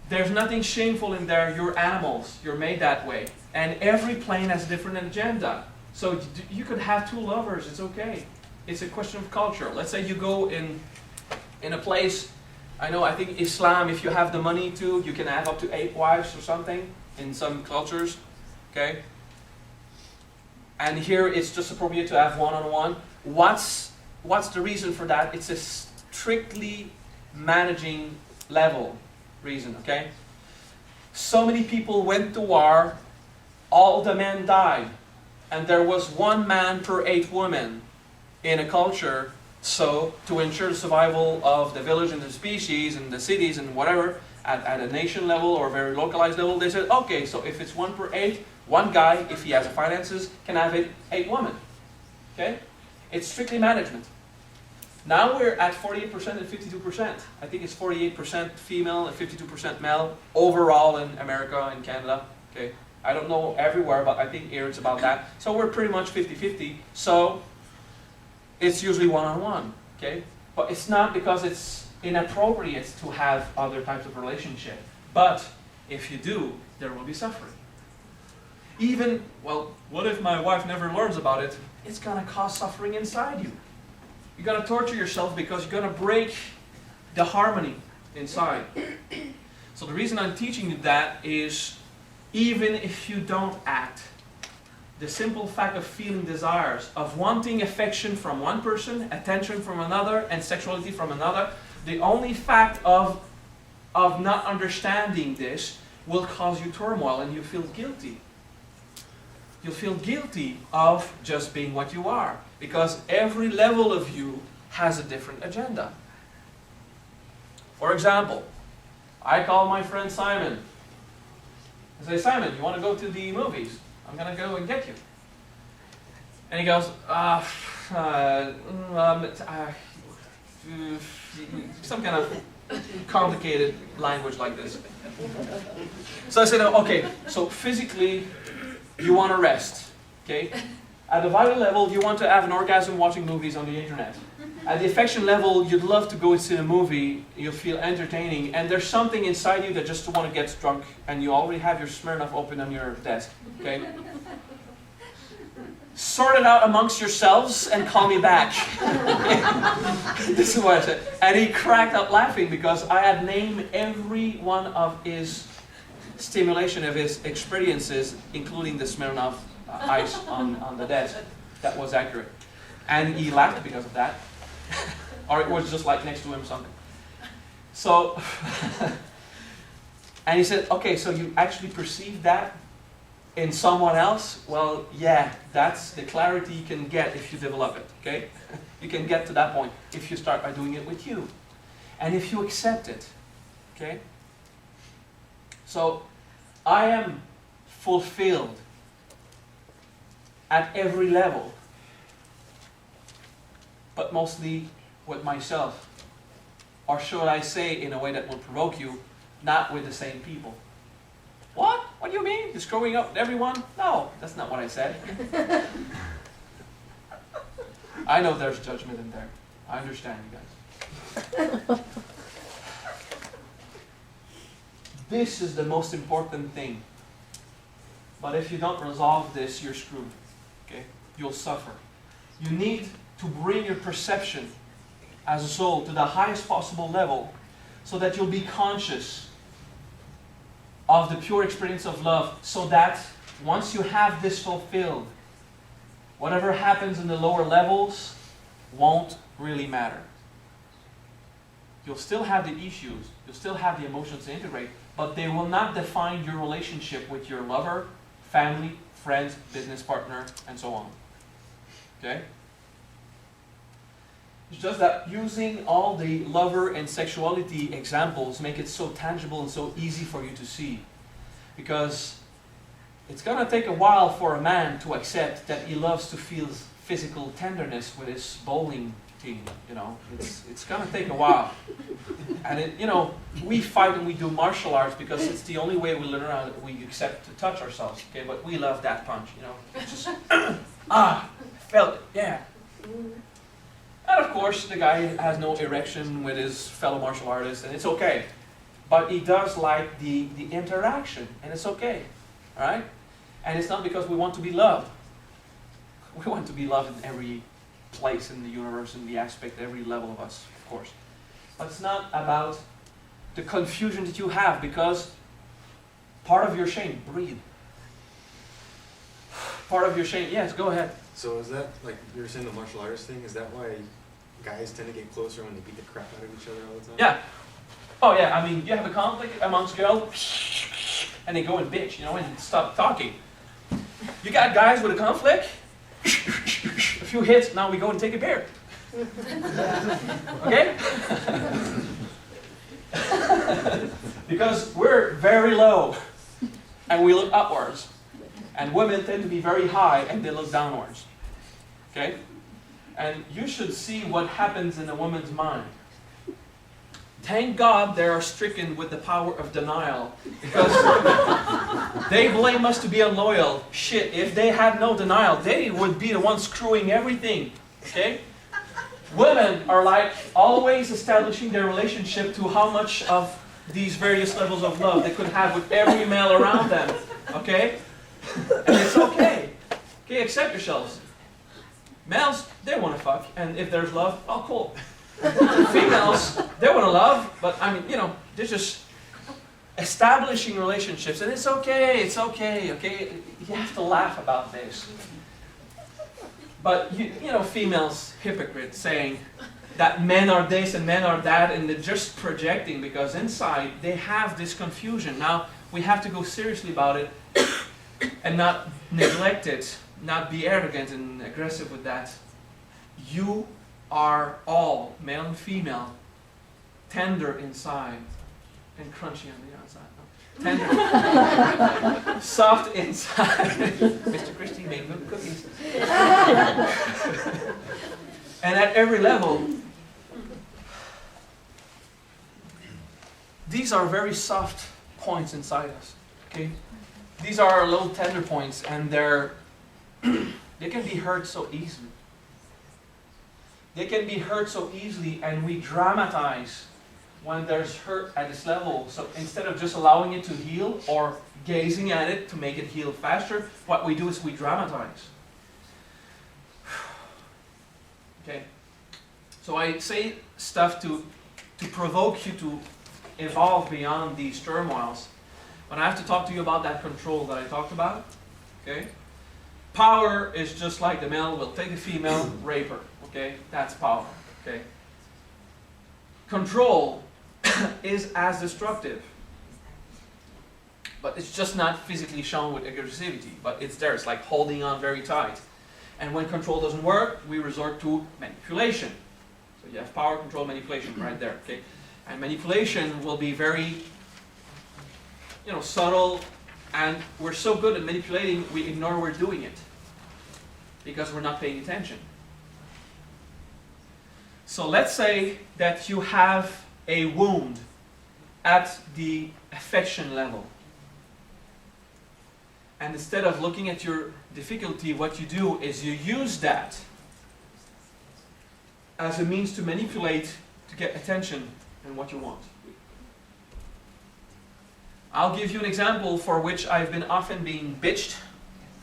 There's nothing shameful in there. You're animals. You're made that way. And every plane has a different agenda. So you could have two lovers. It's okay. It's a question of culture. Let's say you go in a place, I think Islam, if you have the money to, you can have up to 8 wives or something in some cultures. Okay? And here it's just appropriate to have one-on-one. What's the reason for that? It's a strictly managing level reason, okay? So many people went to war, all the men died, and there was 1 man per 8 women in a culture. So to ensure the survival of the village and the species and the cities and whatever, at a nation level or a very localized level, they said, okay, so if it's 1 per 8, 1 guy, if he has the finances, can have 8 women. Okay? It's strictly management. Now we're at 48% and 52%. I think it's 48% female and 52% male overall in America and Canada. Okay? I don't know everywhere, but I think here it's about that. So we're pretty much 50-50. So it's usually one-on-one. Okay? But it's not because it's inappropriate to have other types of relationship. But if you do, there will be suffering. Even, well, what if my wife never learns about it? It's going to cause suffering inside you. You're going to torture yourself because you're going to break the harmony inside. So the reason I'm teaching you that is, even if you don't act, the simple fact of feeling desires, of wanting affection from one person, attention from another, and sexuality from another, the only fact of not understanding this will cause you turmoil and you feel guilty. you'll feel guilty of just being what you are. Because every level of you has a different agenda. For example, I call my friend Simon. I say, Simon, you want to go to the movies? I'm going to go and get you. And he goes, some kind of complicated language like this. So I said, okay, so physically you want to rest, okay? At the vital level, you want to have an orgasm watching movies on the internet. At the affection level, you'd love to go and see a movie, you'll feel entertaining, and there's something inside you that just want to get drunk, and you already have your Smirnoff open on your desk, okay? Sort it out amongst yourselves and call me back. This is what I said. And he cracked up laughing because I had named every one of his stimulation of his experiences, including the Smirnoff ice on the desk. That was accurate. And he laughed because of that. Or it was just like next to him something. So, and he said, okay, so you actually perceive that in someone else? Well, yeah, that's the clarity you can get if you develop it, okay? You can get to that point if you start by doing it with you. And if you accept it, okay? So, I am fulfilled at every level, but mostly with myself. Or should I say, in a way that will provoke you, not with the same people. What? What do you mean? You're screwing up everyone? No, that's not what I said. I know there's judgment in there. I understand you guys. This is the most important thing. But if you don't resolve this, you're screwed. Okay? You'll suffer. You need to bring your perception as a soul to the highest possible level so that you'll be conscious of the pure experience of love, so that once you have this fulfilled, whatever happens in the lower levels won't really matter. You'll still have the issues, you'll still have the emotions to integrate, but they will not define your relationship with your lover, family, friends, business partner, and so on. Okay? It's just that using all the lover and sexuality examples make it so tangible and so easy for you to see. Because it's going to take a while for a man to accept that he loves to feel physical tenderness with his bowling team, you know. It's going to take a while. And it, you know, we fight and we do martial arts because it's the only way we learn how we accept to touch ourselves, okay? But we love that punch, you know. It's just, I felt it, yeah. And of course, the guy has no erection with his fellow martial artist, and it's okay. But he does like the interaction, and it's okay. All right? And it's not because we want to be loved. We want to be loved in every place in the universe, in the aspect, every level of us, of course. But it's not about the confusion that you have, because part of your shame, breathe. Part of your shame, yes, go ahead. So is that, like you were saying, the martial arts thing, is that why guys tend to get closer when they beat the crap out of each other all the time? Yeah. Oh yeah, I mean, you have a conflict amongst girls, and they go and bitch, you know, and stop talking. You got guys with a conflict, a few hits, now we go and take a beer. Okay? Because we're very low, and we look upwards. And women tend to be very high, and they look downwards. Okay? And you should see what happens in a woman's mind. Thank God they are stricken with the power of denial, because they blame us to be unloyal. Shit, if they had no denial, they would be the ones screwing everything. Okay? Women are like always establishing their relationship to how much of these various levels of love they could have with every male around them. Okay? And it's okay. Okay, accept yourselves. Males, they want to fuck, and if there's love, oh cool. Females, they want to love, but I mean, you know, they're just establishing relationships, and it's okay, okay? You have to laugh about this. But, you know, females, hypocrites, saying that men are this and men are that, and they're just projecting, because inside they have this confusion. Now, we have to go seriously about it. and not neglect it, not be arrogant and aggressive with that. You are all, male and female, tender inside and crunchy on the outside. No. Tender, soft inside. Mr. Christie made good cookies. And at every level, these are very soft points inside us. Okay, these are our little tender points, and they can be hurt so easily. They can be hurt so easily, and we dramatize when there's hurt at this level. So instead of just allowing it to heal or gazing at it to make it heal faster, what we do is we dramatize. Okay, so I say stuff to provoke you to evolve beyond these turmoils. But I have to talk to you about that control that I talked about. Okay, power is just like the male will take the female, rape her. Okay, that's power. Okay, control is as destructive, but it's just not physically shown with aggressivity. But it's there. It's like holding on very tight. And when control doesn't work, we resort to manipulation. So you have power, control, manipulation right there. Okay, and manipulation will be very, subtle, and we're so good at manipulating, we ignore we're doing it because we're not paying attention. So let's say that you have a wound at the affection level. And instead of looking at your difficulty, what you do is you use that as a means to manipulate, to get attention and what you want. I'll give you an example for which I've been often being bitched,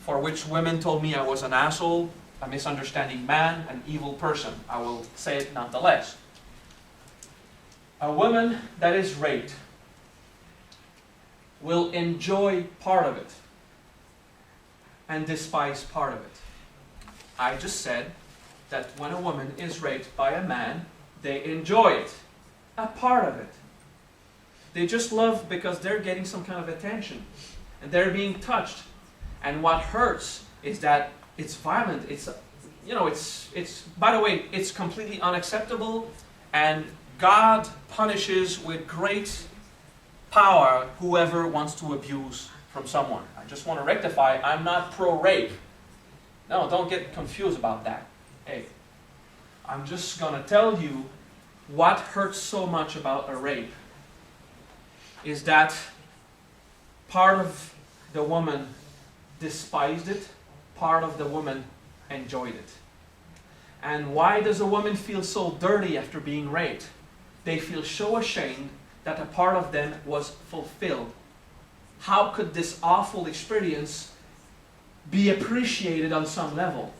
for which women told me I was an asshole, a misunderstanding man, an evil person. I will say it nonetheless. A woman that is raped will enjoy part of it and despise part of it. I just said that when a woman is raped by a man, they enjoy it, a part of it. They just love because they're getting some kind of attention and they're being touched. And what hurts is that it's violent. It's by the way, it's completely unacceptable, and God punishes with great power whoever wants to abuse from someone. I just want to rectify, I'm not pro-rape. No, don't get confused about that. Hey, I'm just going to tell you what hurts so much about a rape is that part of the woman despised it, part of the woman enjoyed it. And why does a woman feel so dirty after being raped? They feel so ashamed that a part of them was fulfilled. How could this awful experience be appreciated on some level?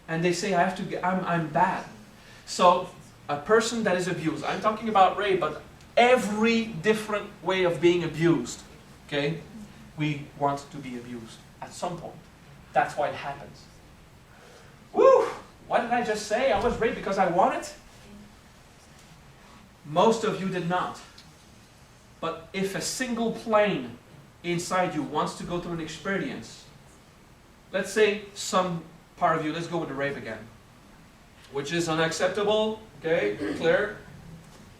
And they say, I'm bad. So a person that is abused, I'm talking about rape, but every different way of being abused, okay? We want to be abused at some point. That's why it happens. Woo! What did I just say? I was raped because I want it? Most of you did not. But if a single plane inside you wants to go through an experience, let's say some part of you, let's go with the rape again, which is unacceptable, okay, clear,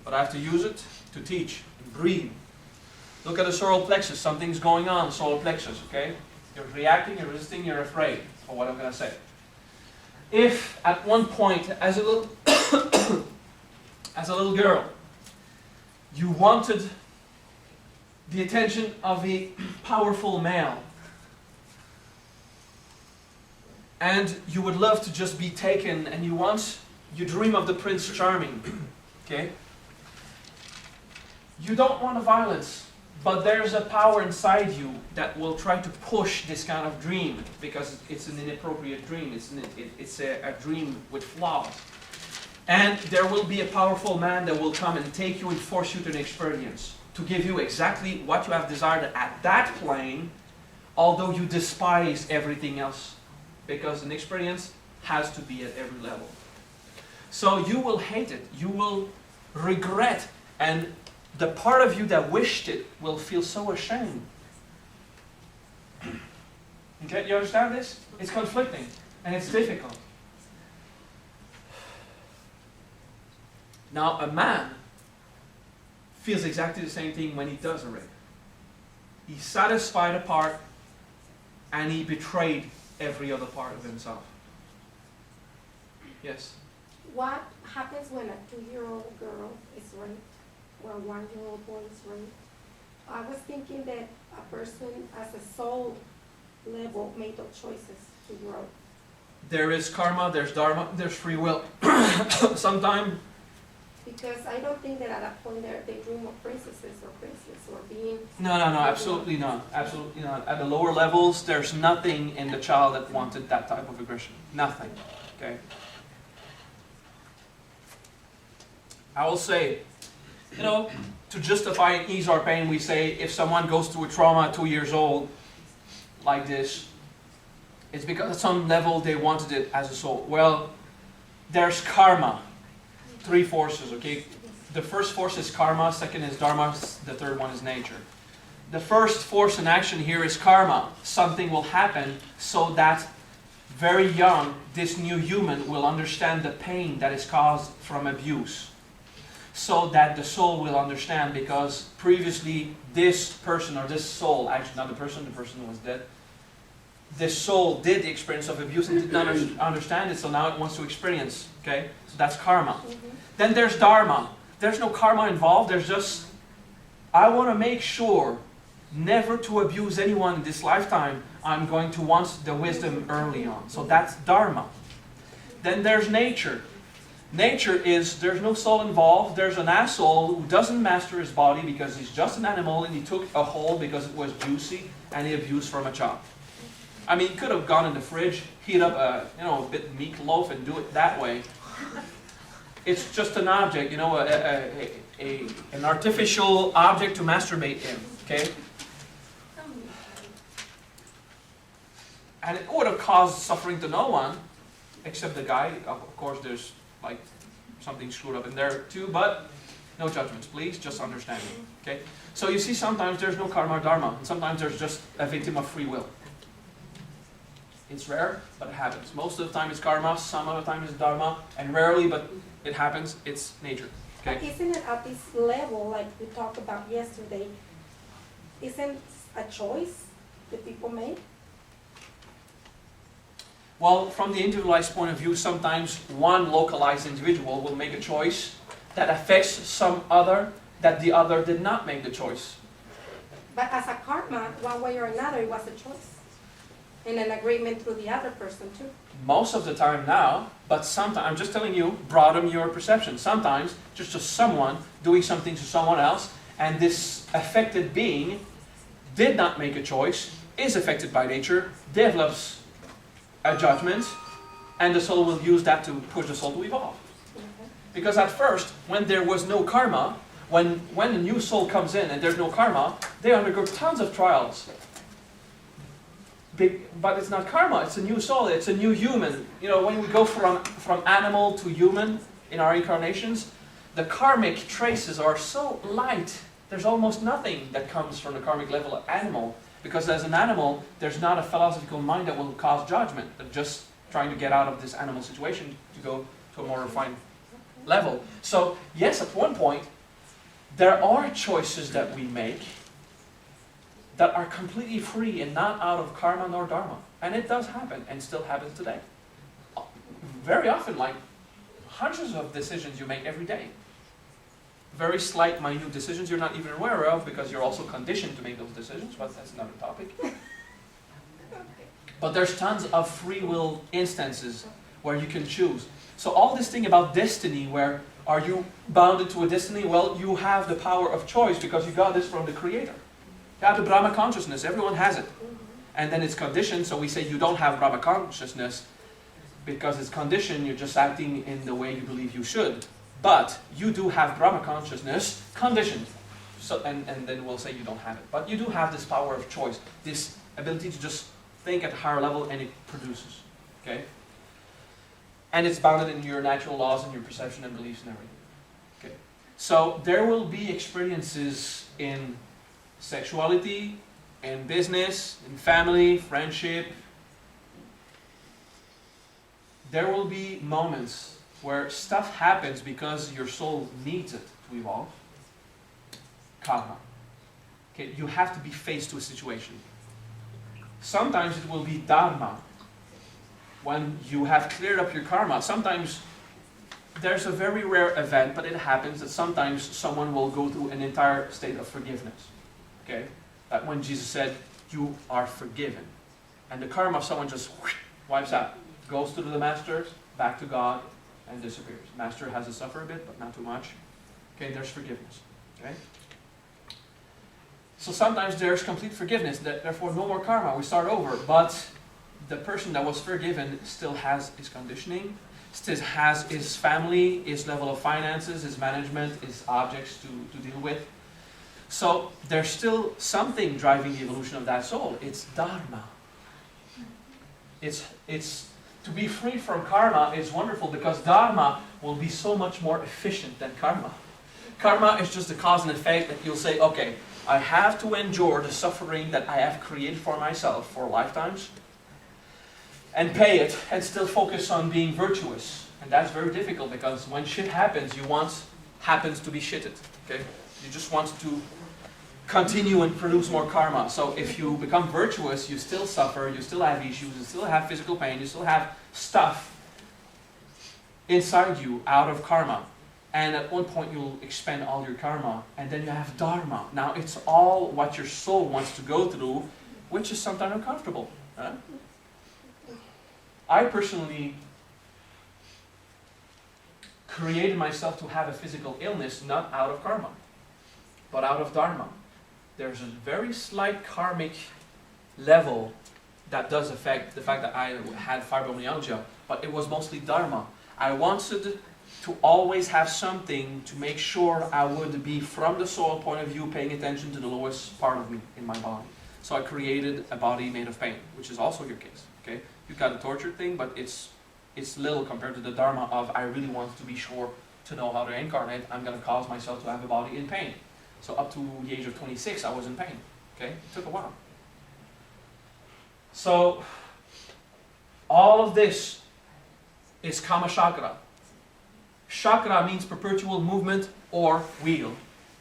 but I have to use it to teach, breathe. Look at the solar plexus, something's going on, solar plexus, okay? You're reacting, you're resisting, you're afraid of what I'm going to say. If at one point, as a little girl, you wanted the attention of a powerful male, and you would love to just be taken, and you dream of the Prince Charming, okay? You don't want a violence, but there's a power inside you that will try to push this kind of dream because it's an inappropriate dream. It's a dream with flaws. And there will be a powerful man that will come and take you and force you to an experience to give you exactly what you have desired at that plane, although you despise everything else, because an experience has to be at every level. So you will hate it, you will regret, and the part of you that wished it will feel so ashamed. Okay, you understand this? It's conflicting and it's difficult. Now, a man feels exactly the same thing when he does a rape. He satisfied a part and he betrayed every other part of himself. Yes? What happens when a 2-year-old girl is raped or a 1-year-old boy is raped? I was thinking that a person as a soul level made those choices to grow. There is karma, there's dharma, there's free will. Sometimes. Because I don't think that at that point they dream of princesses or princes or being... No, absolutely not. Absolutely not. At the lower levels, there's nothing in the child that wanted that type of aggression. Nothing. Okay? I will say, to justify and ease our pain, we say if someone goes through a trauma at 2 years old, like this, it's because at some level they wanted it as a soul. Well, there's karma. 3 forces, okay? The first force is karma, second is dharma, the third one is nature. The first force in action here is karma. Something will happen so that very young, this new human will understand the pain that is caused from abuse. So that the soul will understand, because previously this person or this soul, actually not the person was dead, this soul did the experience of abuse and did not understand it, so now it wants to experience, okay? So that's karma. Then there's dharma. There's no karma involved, there's just, I want to make sure never to abuse anyone in this lifetime. I'm going to want the wisdom early on. So that's dharma. Then there's nature. Nature is, there's no soul involved. There's an asshole who doesn't master his body because he's just an animal and he took a hold because it was juicy and he abused from a child. I mean, he could have gone in the fridge, heat up a bit of meatloaf and do it that way. It's just an object, an artificial object to masturbate in, okay? And it would have caused suffering to no one, except the guy. Of course, there's like something screwed up in there too, but no judgments, please, just understanding, okay? So you see, sometimes there's no karma or dharma, and sometimes there's just a victim of free will. It's rare, but it happens. Most of the time it's karma, some of the time it's dharma, and rarely, but it happens, it's nature. Okay? But isn't it at this level, like we talked about yesterday, isn't a choice that people make? Well, from the individualized point of view, sometimes one localized individual will make a choice that affects some other, that the other did not make the choice. But as a karma, one way or another, it was a choice. And an agreement through the other person too. Most of the time now, but sometimes, I'm just telling you, broaden your perception. Sometimes, just someone doing something to someone else, and this affected being did not make a choice, is affected by nature, develops a judgment, and the soul will use that to push the soul to evolve. Because at first, when there was no karma, when a new soul comes in and there's no karma, they undergo tons of trials. But it's not karma, it's a new soul, it's a new human. When we go from animal to human in our incarnations, the karmic traces are so light. There's almost nothing that comes from the karmic level of animal. Because as an animal, there's not a philosophical mind that will cause judgment. They're just trying to get out of this animal situation to go to a more refined level. So yes, at one point, there are choices that we make that are completely free and not out of karma nor dharma. And it does happen, and still happens today. Very often, like hundreds of decisions you make every day. Very slight, minute decisions you're not even aware of because you're also conditioned to make those decisions, but that's another topic. But there's tons of free will instances where you can choose. So all this thing about destiny, where are you bounded to a destiny? Well, you have the power of choice because you got this from the Creator. You have the Brahma consciousness, everyone has it. And then it's conditioned, so we say you don't have Brahma consciousness because it's conditioned, you're just acting in the way you believe you should. But you do have Brahma consciousness, conditioned. So, and then we'll say you don't have it. But you do have this power of choice, this ability to just think at a higher level, and it produces. Okay? And it's bounded in your natural laws and your perception and beliefs and everything. Okay? So there will be experiences in sexuality in business, in family, friendship, there will be moments where stuff happens because your soul needs it to evolve. Karma. Okay, you have to be faced to a situation. Sometimes it will be Dharma. When you have cleared up your karma, sometimes there's a very rare event, but it happens that sometimes someone will go through an entire state of forgiveness. Okay? That when Jesus said, you are forgiven. And the karma of someone just wipes out. Goes to the master, back to God, and disappears. Master has to suffer a bit, but not too much. Okay, there's forgiveness. Okay? So sometimes there's complete forgiveness, therefore no more karma, we start over. But the person that was forgiven still has his conditioning, still has his family, his level of finances, his management, his objects to deal with. So there's still something driving the evolution of that soul. It's Dharma. It's to be free from karma is wonderful because Dharma will be so much more efficient than karma. Karma is just the cause and effect that you'll say, okay, I have to endure the suffering that I have created for myself for lifetimes and pay it and still focus on being virtuous. And that's very difficult because when shit happens, you want happens to be shitted. Okay? You just want to continue and produce more karma. So if you become virtuous, you still suffer, you still have issues, you still have physical pain, you still have stuff inside you out of karma. And at one point you'll expend all your karma, and then you have Dharma. Now it's all what your soul wants to go through, which is sometimes uncomfortable. Huh? I personally created myself to have a physical illness, not out of karma, but out of Dharma. There's a very slight karmic level that does affect the fact that I had fibromyalgia, but it was mostly Dharma. I wanted to always have something to make sure I would be, from the soul point of view, paying attention to the lowest part of me in my body. So I created a body made of pain, which is also your case. Okay, you've got a torture thing, but it's little compared to the Dharma of I really want to be sure to know how to incarnate. I'm going to cause myself to have a body in pain. So up to the age of 26, I was in pain. Okay, it took a while. So all of this is Kama-Chakra. Chakra means perpetual movement or wheel,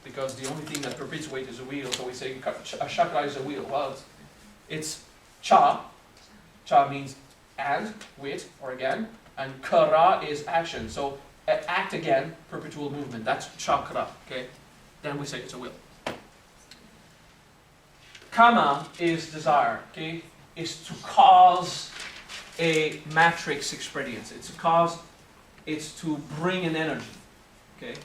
because the only thing that perpetuates is a wheel. So we say a chakra is a wheel. Well, it's cha. Cha means and, with, or again. And kara is action. So act again, perpetual movement. That's chakra. Okay. Then we say it's a wheel. Kama is desire. Okay, is to cause a matrix experience. It's to bring an energy, okay,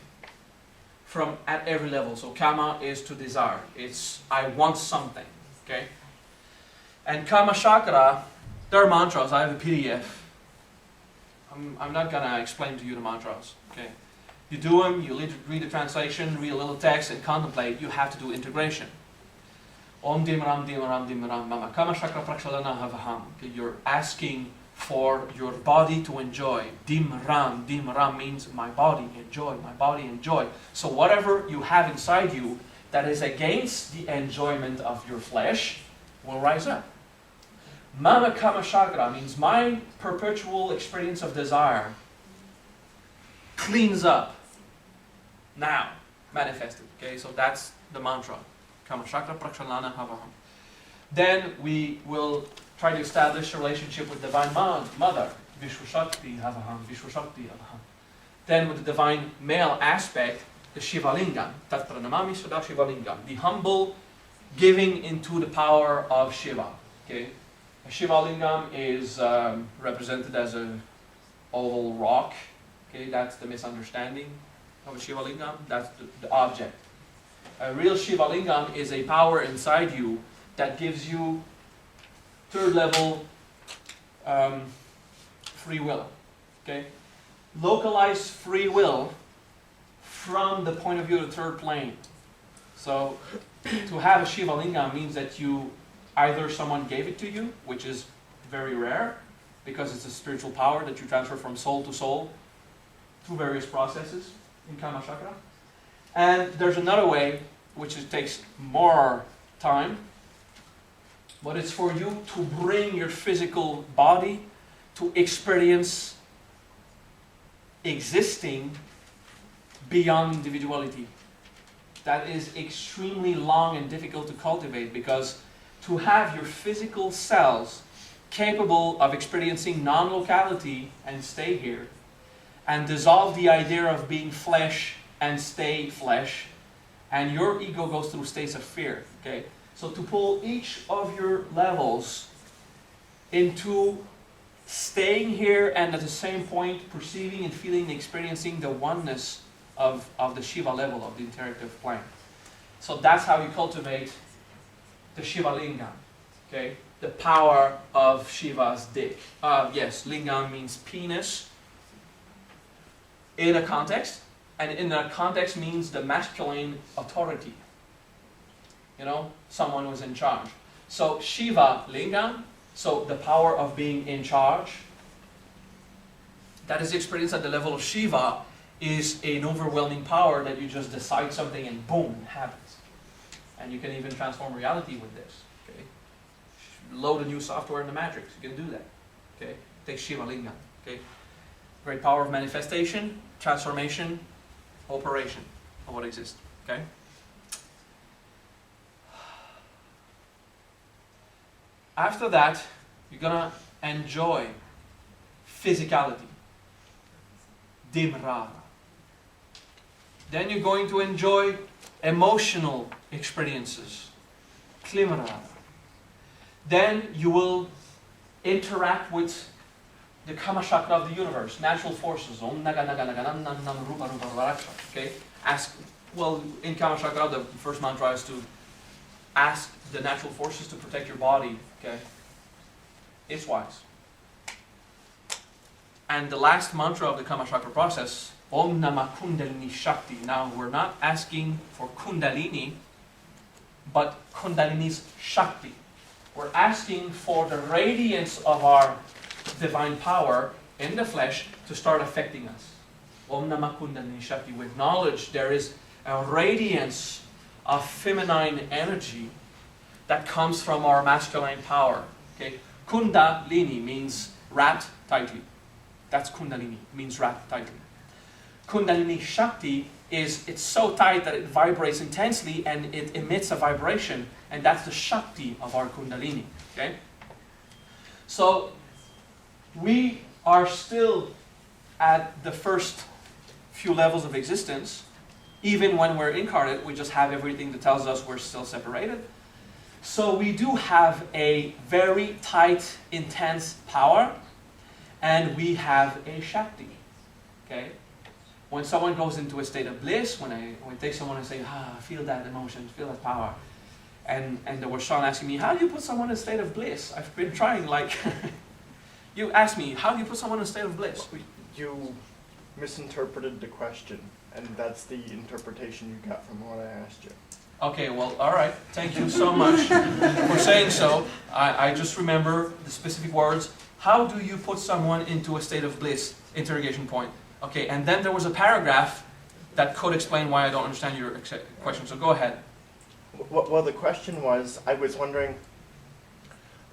from at every level. So Kama is to desire. It's I want something, okay. And Kama-Chakra, there are mantras. I have a PDF. I'm not gonna explain to you the mantras, okay. You do them. You read the translation, read a little text, and contemplate. You have to do integration. Om dim ram dim ram dim ram mama Kama-Chakra prakshalana havaham. Okay, you're asking for your body to enjoy. Dim ram means my body, enjoy, my body, enjoy. So whatever you have inside you that is against the enjoyment of your flesh will rise up. Mama Kama-Chakra means my perpetual experience of desire cleans up. Now, manifested. Okay, so that's the mantra. Kama-Chakra prakshalana havaham. Then we will try to establish a relationship with Divine Mother, Shakti havaham, Shakti havaham. Then with the Divine Male aspect, the Shiva Linga, Tatra namami sada Shiva Linga, the humble giving into the power of Shiva. Okay, a Shiva Lingam is represented as an oval rock. Okay, that's the misunderstanding of a Shiva Lingam. That's the object. A real Shiva Lingam is a power inside you that gives you third level free will. Okay? Localized free will from the point of view of the third plane. So to have a Shiva Linga means that you either someone gave it to you, which is very rare because it's a spiritual power that you transfer from soul to soul through various processes in Kama-Chakra. And there's another way which takes more time, but it's for you to bring your physical body to experience existing beyond individuality. That is extremely long and difficult to cultivate, because to have your physical cells capable of experiencing non-locality and stay here, and dissolve the idea of being flesh and stay flesh, and your ego goes through states of fear. Okay? So to pull each of your levels into staying here and at the same point perceiving and feeling and experiencing the oneness of the Shiva level, of the interactive plane. So that's how you cultivate the Shiva Linga. Okay? The power of Shiva's dick. Yes, Linga means penis in a context, and in that context means the masculine authority. You know, someone who's in charge. So Shiva Linga, so the power of being in charge, that is experienced at the level of Shiva, is an overwhelming power that you just decide something and boom, it happens. And you can even transform reality with this. Okay? Load a new software in the matrix, you can do that. Okay? Take Shiva Linga. Okay? Great power of manifestation, transformation, operation of what exists. Okay? After that, you're gonna enjoy physicality, dimrara. Then you're going to enjoy emotional experiences, klimrara. Then you will interact with the Kama-Chakra of the universe, natural forces. Om naga naga naga nam nam nam rupa rupa varaksha. Okay? Ask, well, in Kama-Chakra, the first mantra is to ask the natural forces to protect your body. Okay? It's wise. And the last mantra of the Kama-Chakra process, Om Nama Kundalini Shakti. Now, we're not asking for Kundalini, but Kundalini's Shakti. We're asking for the radiance of our divine power in the flesh to start affecting us. Om Nama Kundalini Shakti. We acknowledge there is a radiance of feminine energy that comes from our masculine power. Okay? Kundalini means wrapped tightly. That's Kundalini, means wrapped tightly. Kundalini Shakti is, it's so tight that it vibrates intensely and it emits a vibration, and that's the Shakti of our Kundalini. Okay? So, we are still at the first few levels of existence. Even when we're incarnate, we just have everything that tells us we're still separated. So we do have a very tight, intense power, and we have a Shakti. Okay? When someone goes into a state of bliss, when I take someone and say, feel that emotion, feel that power. And there was Sean asking me, how do you put someone in a state of bliss? I've been trying, like, you asked me, how do you put someone in a state of bliss? You misinterpreted the question, and that's the interpretation you got from what I asked you. Okay, well, all right. Thank you so much for saying so. I just remember the specific words. How do you put someone into a state of bliss? Interrogation point. Okay, and then there was a paragraph that could explain why I don't understand your question. So go ahead. Well, the question was, I was wondering,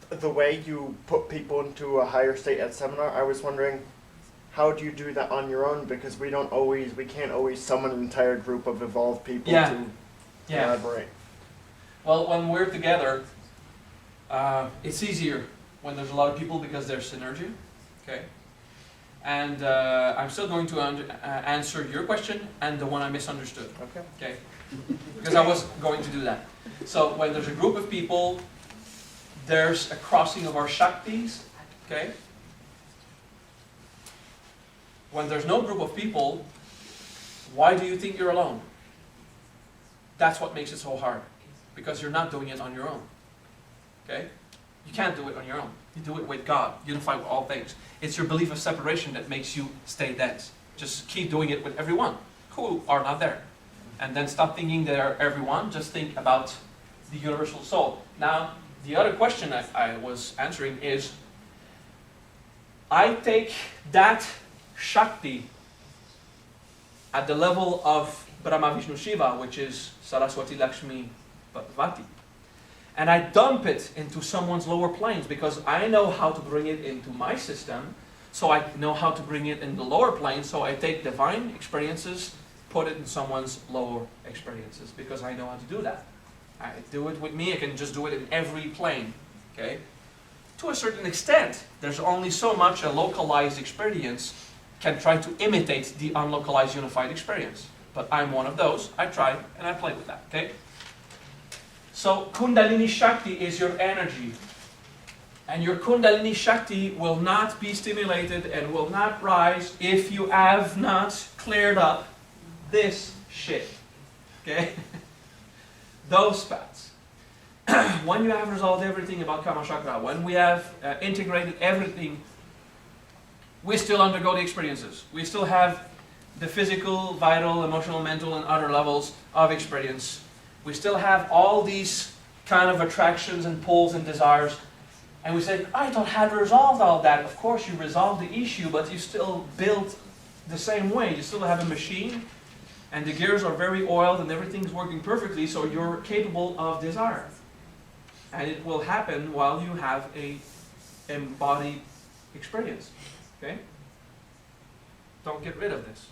the way you put people into a higher state at seminar, I was wondering, how do you do that on your own? Because we can't always summon an entire group of evolved people to collaborate. Well, when we're together, it's easier when there's a lot of people because there's synergy. Okay. And I'm still going to answer your question and the one I misunderstood. Okay. Okay. Because I was going to do that. So when there's a group of people, there's a crossing of our Shaktis. Okay. When there's no group of people, why do you think you're alone? That's what makes it so hard. Because you're not doing it on your own. Okay? You can't do it on your own. You do it with God, unified with all things. It's your belief of separation that makes you stay dense. Just keep doing it with everyone who are not there. And then stop thinking they're everyone, just think about the universal soul. Now, the other question I was answering is, I take that Shakti at the level of Brahma Vishnu Shiva, which is Saraswati Lakshmi Vati. and I dump it into someone's lower planes because I know how to bring it into my system, so I know how to bring it in the lower planes, so I take divine experiences, put it in someone's lower experiences because I know how to do that. I do it with me, I can just do it in every plane, okay? To a certain extent, there's only so much a localized experience can try to imitate the unlocalized unified experience. But I'm one of those, I try and I play with that, okay? So Kundalini Shakti is your energy. And your Kundalini Shakti will not be stimulated and will not rise if you have not cleared up this shit, okay? Those spots. When you have resolved everything about Kama-Chakra, when we have integrated everything, we still undergo the experiences. We still have the physical, vital, emotional, mental, and other levels of experience. We still have all these kind of attractions and pulls and desires. And we say, I thought I had resolved all that. Of course you resolved the issue, but you still built the same way. You still have a machine, and the gears are very oiled, and everything's working perfectly, so you're capable of desire. And it will happen while you have a embodied experience. Okay? Don't get rid of this.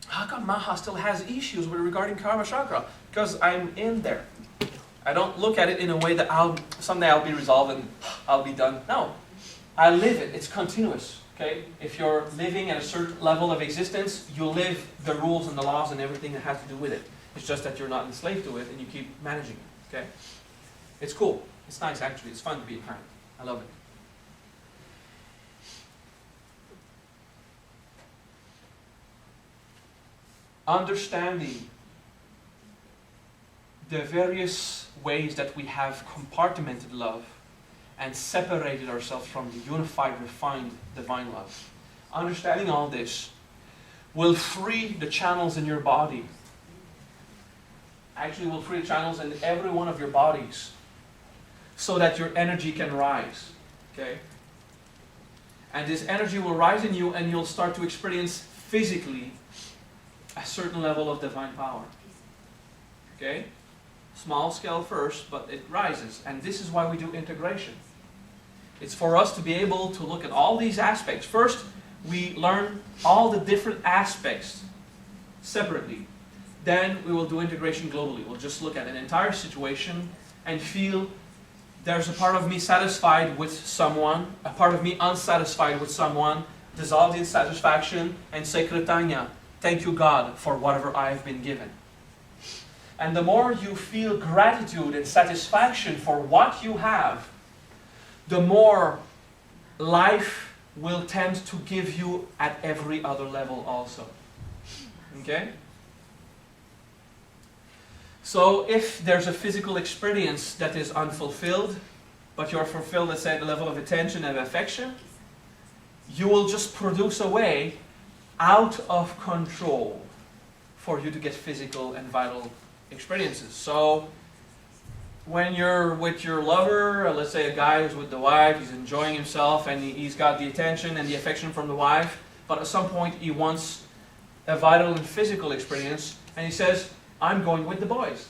How come Maha still has issues with regarding Kama-Chakra? Because I'm in there. I don't look at it in a way that someday I'll be resolved and I'll be done. No. I live it. It's continuous. Okay? If you're living at a certain level of existence, you live the rules and the laws and everything that has to do with it. It's just that you're not enslaved to it and you keep managing it. Okay? It's cool. It's nice actually. It's fun to be a parent. I love it. Understanding the various ways that we have compartmented love and separated ourselves from the unified, refined, divine love. Understanding all this will free the channels in your body. Actually, will free the channels in every one of your bodies so that your energy can rise. Okay? And this energy will rise in you and you'll start to experience physically a certain level of divine power. Okay? Small scale first, but it rises. And this is why we do integration. It's for us to be able to look at all these aspects. First, we learn all the different aspects separately. Then we will do integration globally. We'll just look at an entire situation and feel there's a part of me satisfied with someone, a part of me unsatisfied with someone, dissolve the insatisfaction and say Kritanya. Thank you, God, for whatever I have been given. And the more you feel gratitude and satisfaction for what you have, the more life will tend to give you at every other level also. Okay? So if there's a physical experience that is unfulfilled, but you're fulfilled, let's say, at the level of attention and affection, you will just produce a way out of control for you to get physical and vital experiences. So when you're with your lover, let's say a guy who's with the wife, he's enjoying himself and he's got the attention and the affection from the wife, but at some point he wants a vital and physical experience and he says, I'm going with the boys.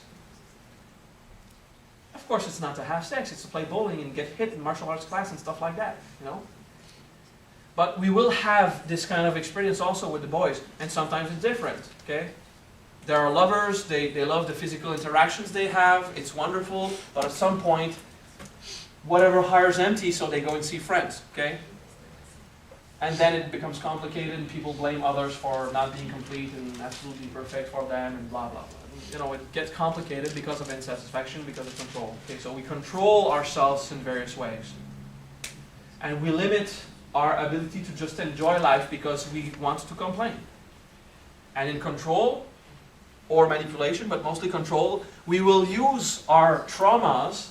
Of course it's not to have sex, it's to play bowling and get hit in martial arts class and stuff like that, you know. But we will have this kind of experience also with the boys, and sometimes it's different, okay? There are lovers, they love the physical interactions they have, it's wonderful, but at some point, whatever hire's empty, so they go and see friends, okay? And then it becomes complicated, and people blame others for not being complete and absolutely perfect for them, and blah, blah, blah. You know, it gets complicated because of insatisfaction, because of control. Okay, so we control ourselves in various ways. And we limit our ability to just enjoy life because we want to complain. And in control, or manipulation, but mostly control, we will use our traumas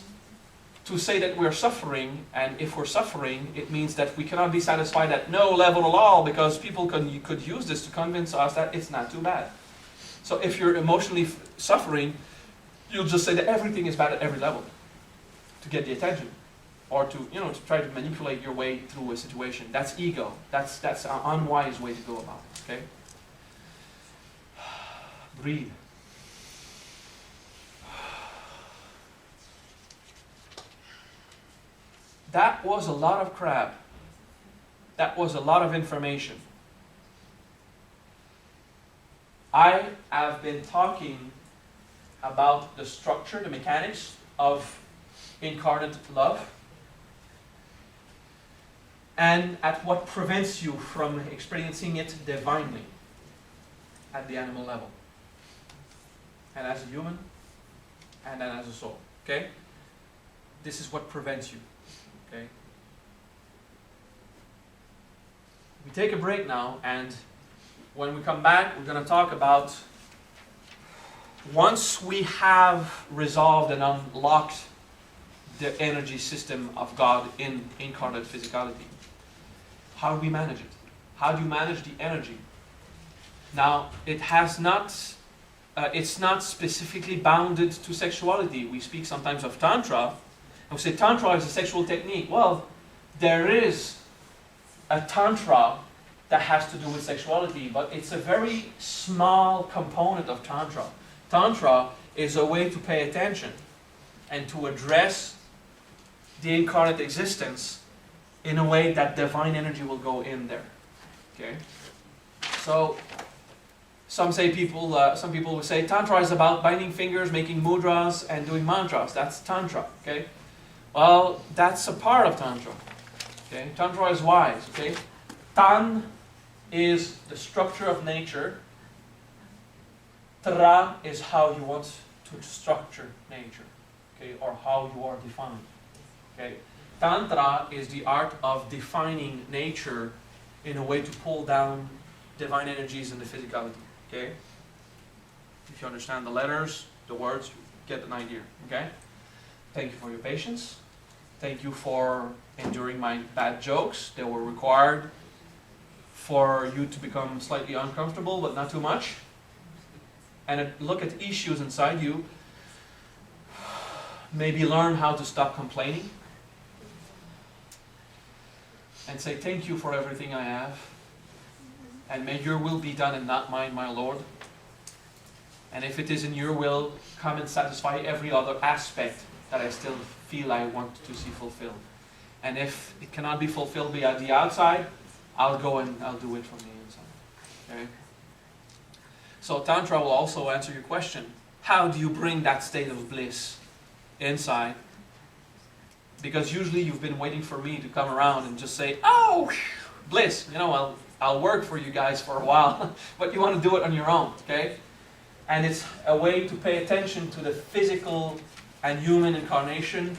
to say that we're suffering, and if we're suffering, it means that we cannot be satisfied at no level at all, because people could use this to convince us that it's not too bad. So if you're emotionally suffering, you'll just say that everything is bad at every level to get the attention, or to, you know, to try to manipulate your way through a situation. That's ego. That's an unwise way to go about it. Okay? Breathe. That was a lot of crap. That was a lot of information. I have been talking about the structure, the mechanics of incarnate love, and at what prevents you from experiencing it divinely at the animal level, and as a human, and then as a soul. Okay? This is what prevents you. Okay? We take a break now, and when we come back, we're going to talk about, once we have resolved and unlocked the energy system of God in incarnate physicality, how do we manage it? How do you manage the energy? Now, it's not specifically bounded to sexuality. We speak sometimes of Tantra, and we say Tantra is a sexual technique. Well, there is a Tantra that has to do with sexuality, but it's a very small component of Tantra. Tantra is a way to pay attention and to address the incarnate existence in a way that divine energy will go in there. Okay? So, some people will say Tantra is about binding fingers, making mudras, and doing mantras. That's Tantra. Okay? Well, that's a part of Tantra. Okay? Tantra is wise. Okay? Tan is the structure of nature. Tra is how you want to structure nature. Okay? Or how you are defined. Okay? Tantra is the art of defining nature in a way to pull down divine energies in the physicality. Okay? If you understand the letters, the words, you get an idea. Okay? Thank you for your patience. Thank you for enduring my bad jokes. They were required for you to become slightly uncomfortable, but not too much. And look at issues inside you. Maybe learn how to stop complaining. And say, thank you for everything I have. And may your will be done and not mine, my Lord. And if it is in your will, come and satisfy every other aspect that I still feel I want to see fulfilled. And if it cannot be fulfilled via the outside, I'll go and I'll do it from the inside. Okay? So Tantra will also answer your question. How do you bring that state of bliss inside? Because usually you've been waiting for me to come around and just say, oh, bliss, I'll work for you guys for a while, but you want to do it on your own, okay? And it's a way to pay attention to the physical and human incarnation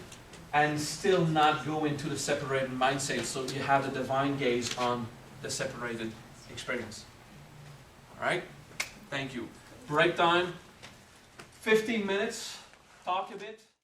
and still not go into the separated mindset, so you have the divine gaze on the separated experience. All right? Thank you. Break time, 15 minutes, talk a bit.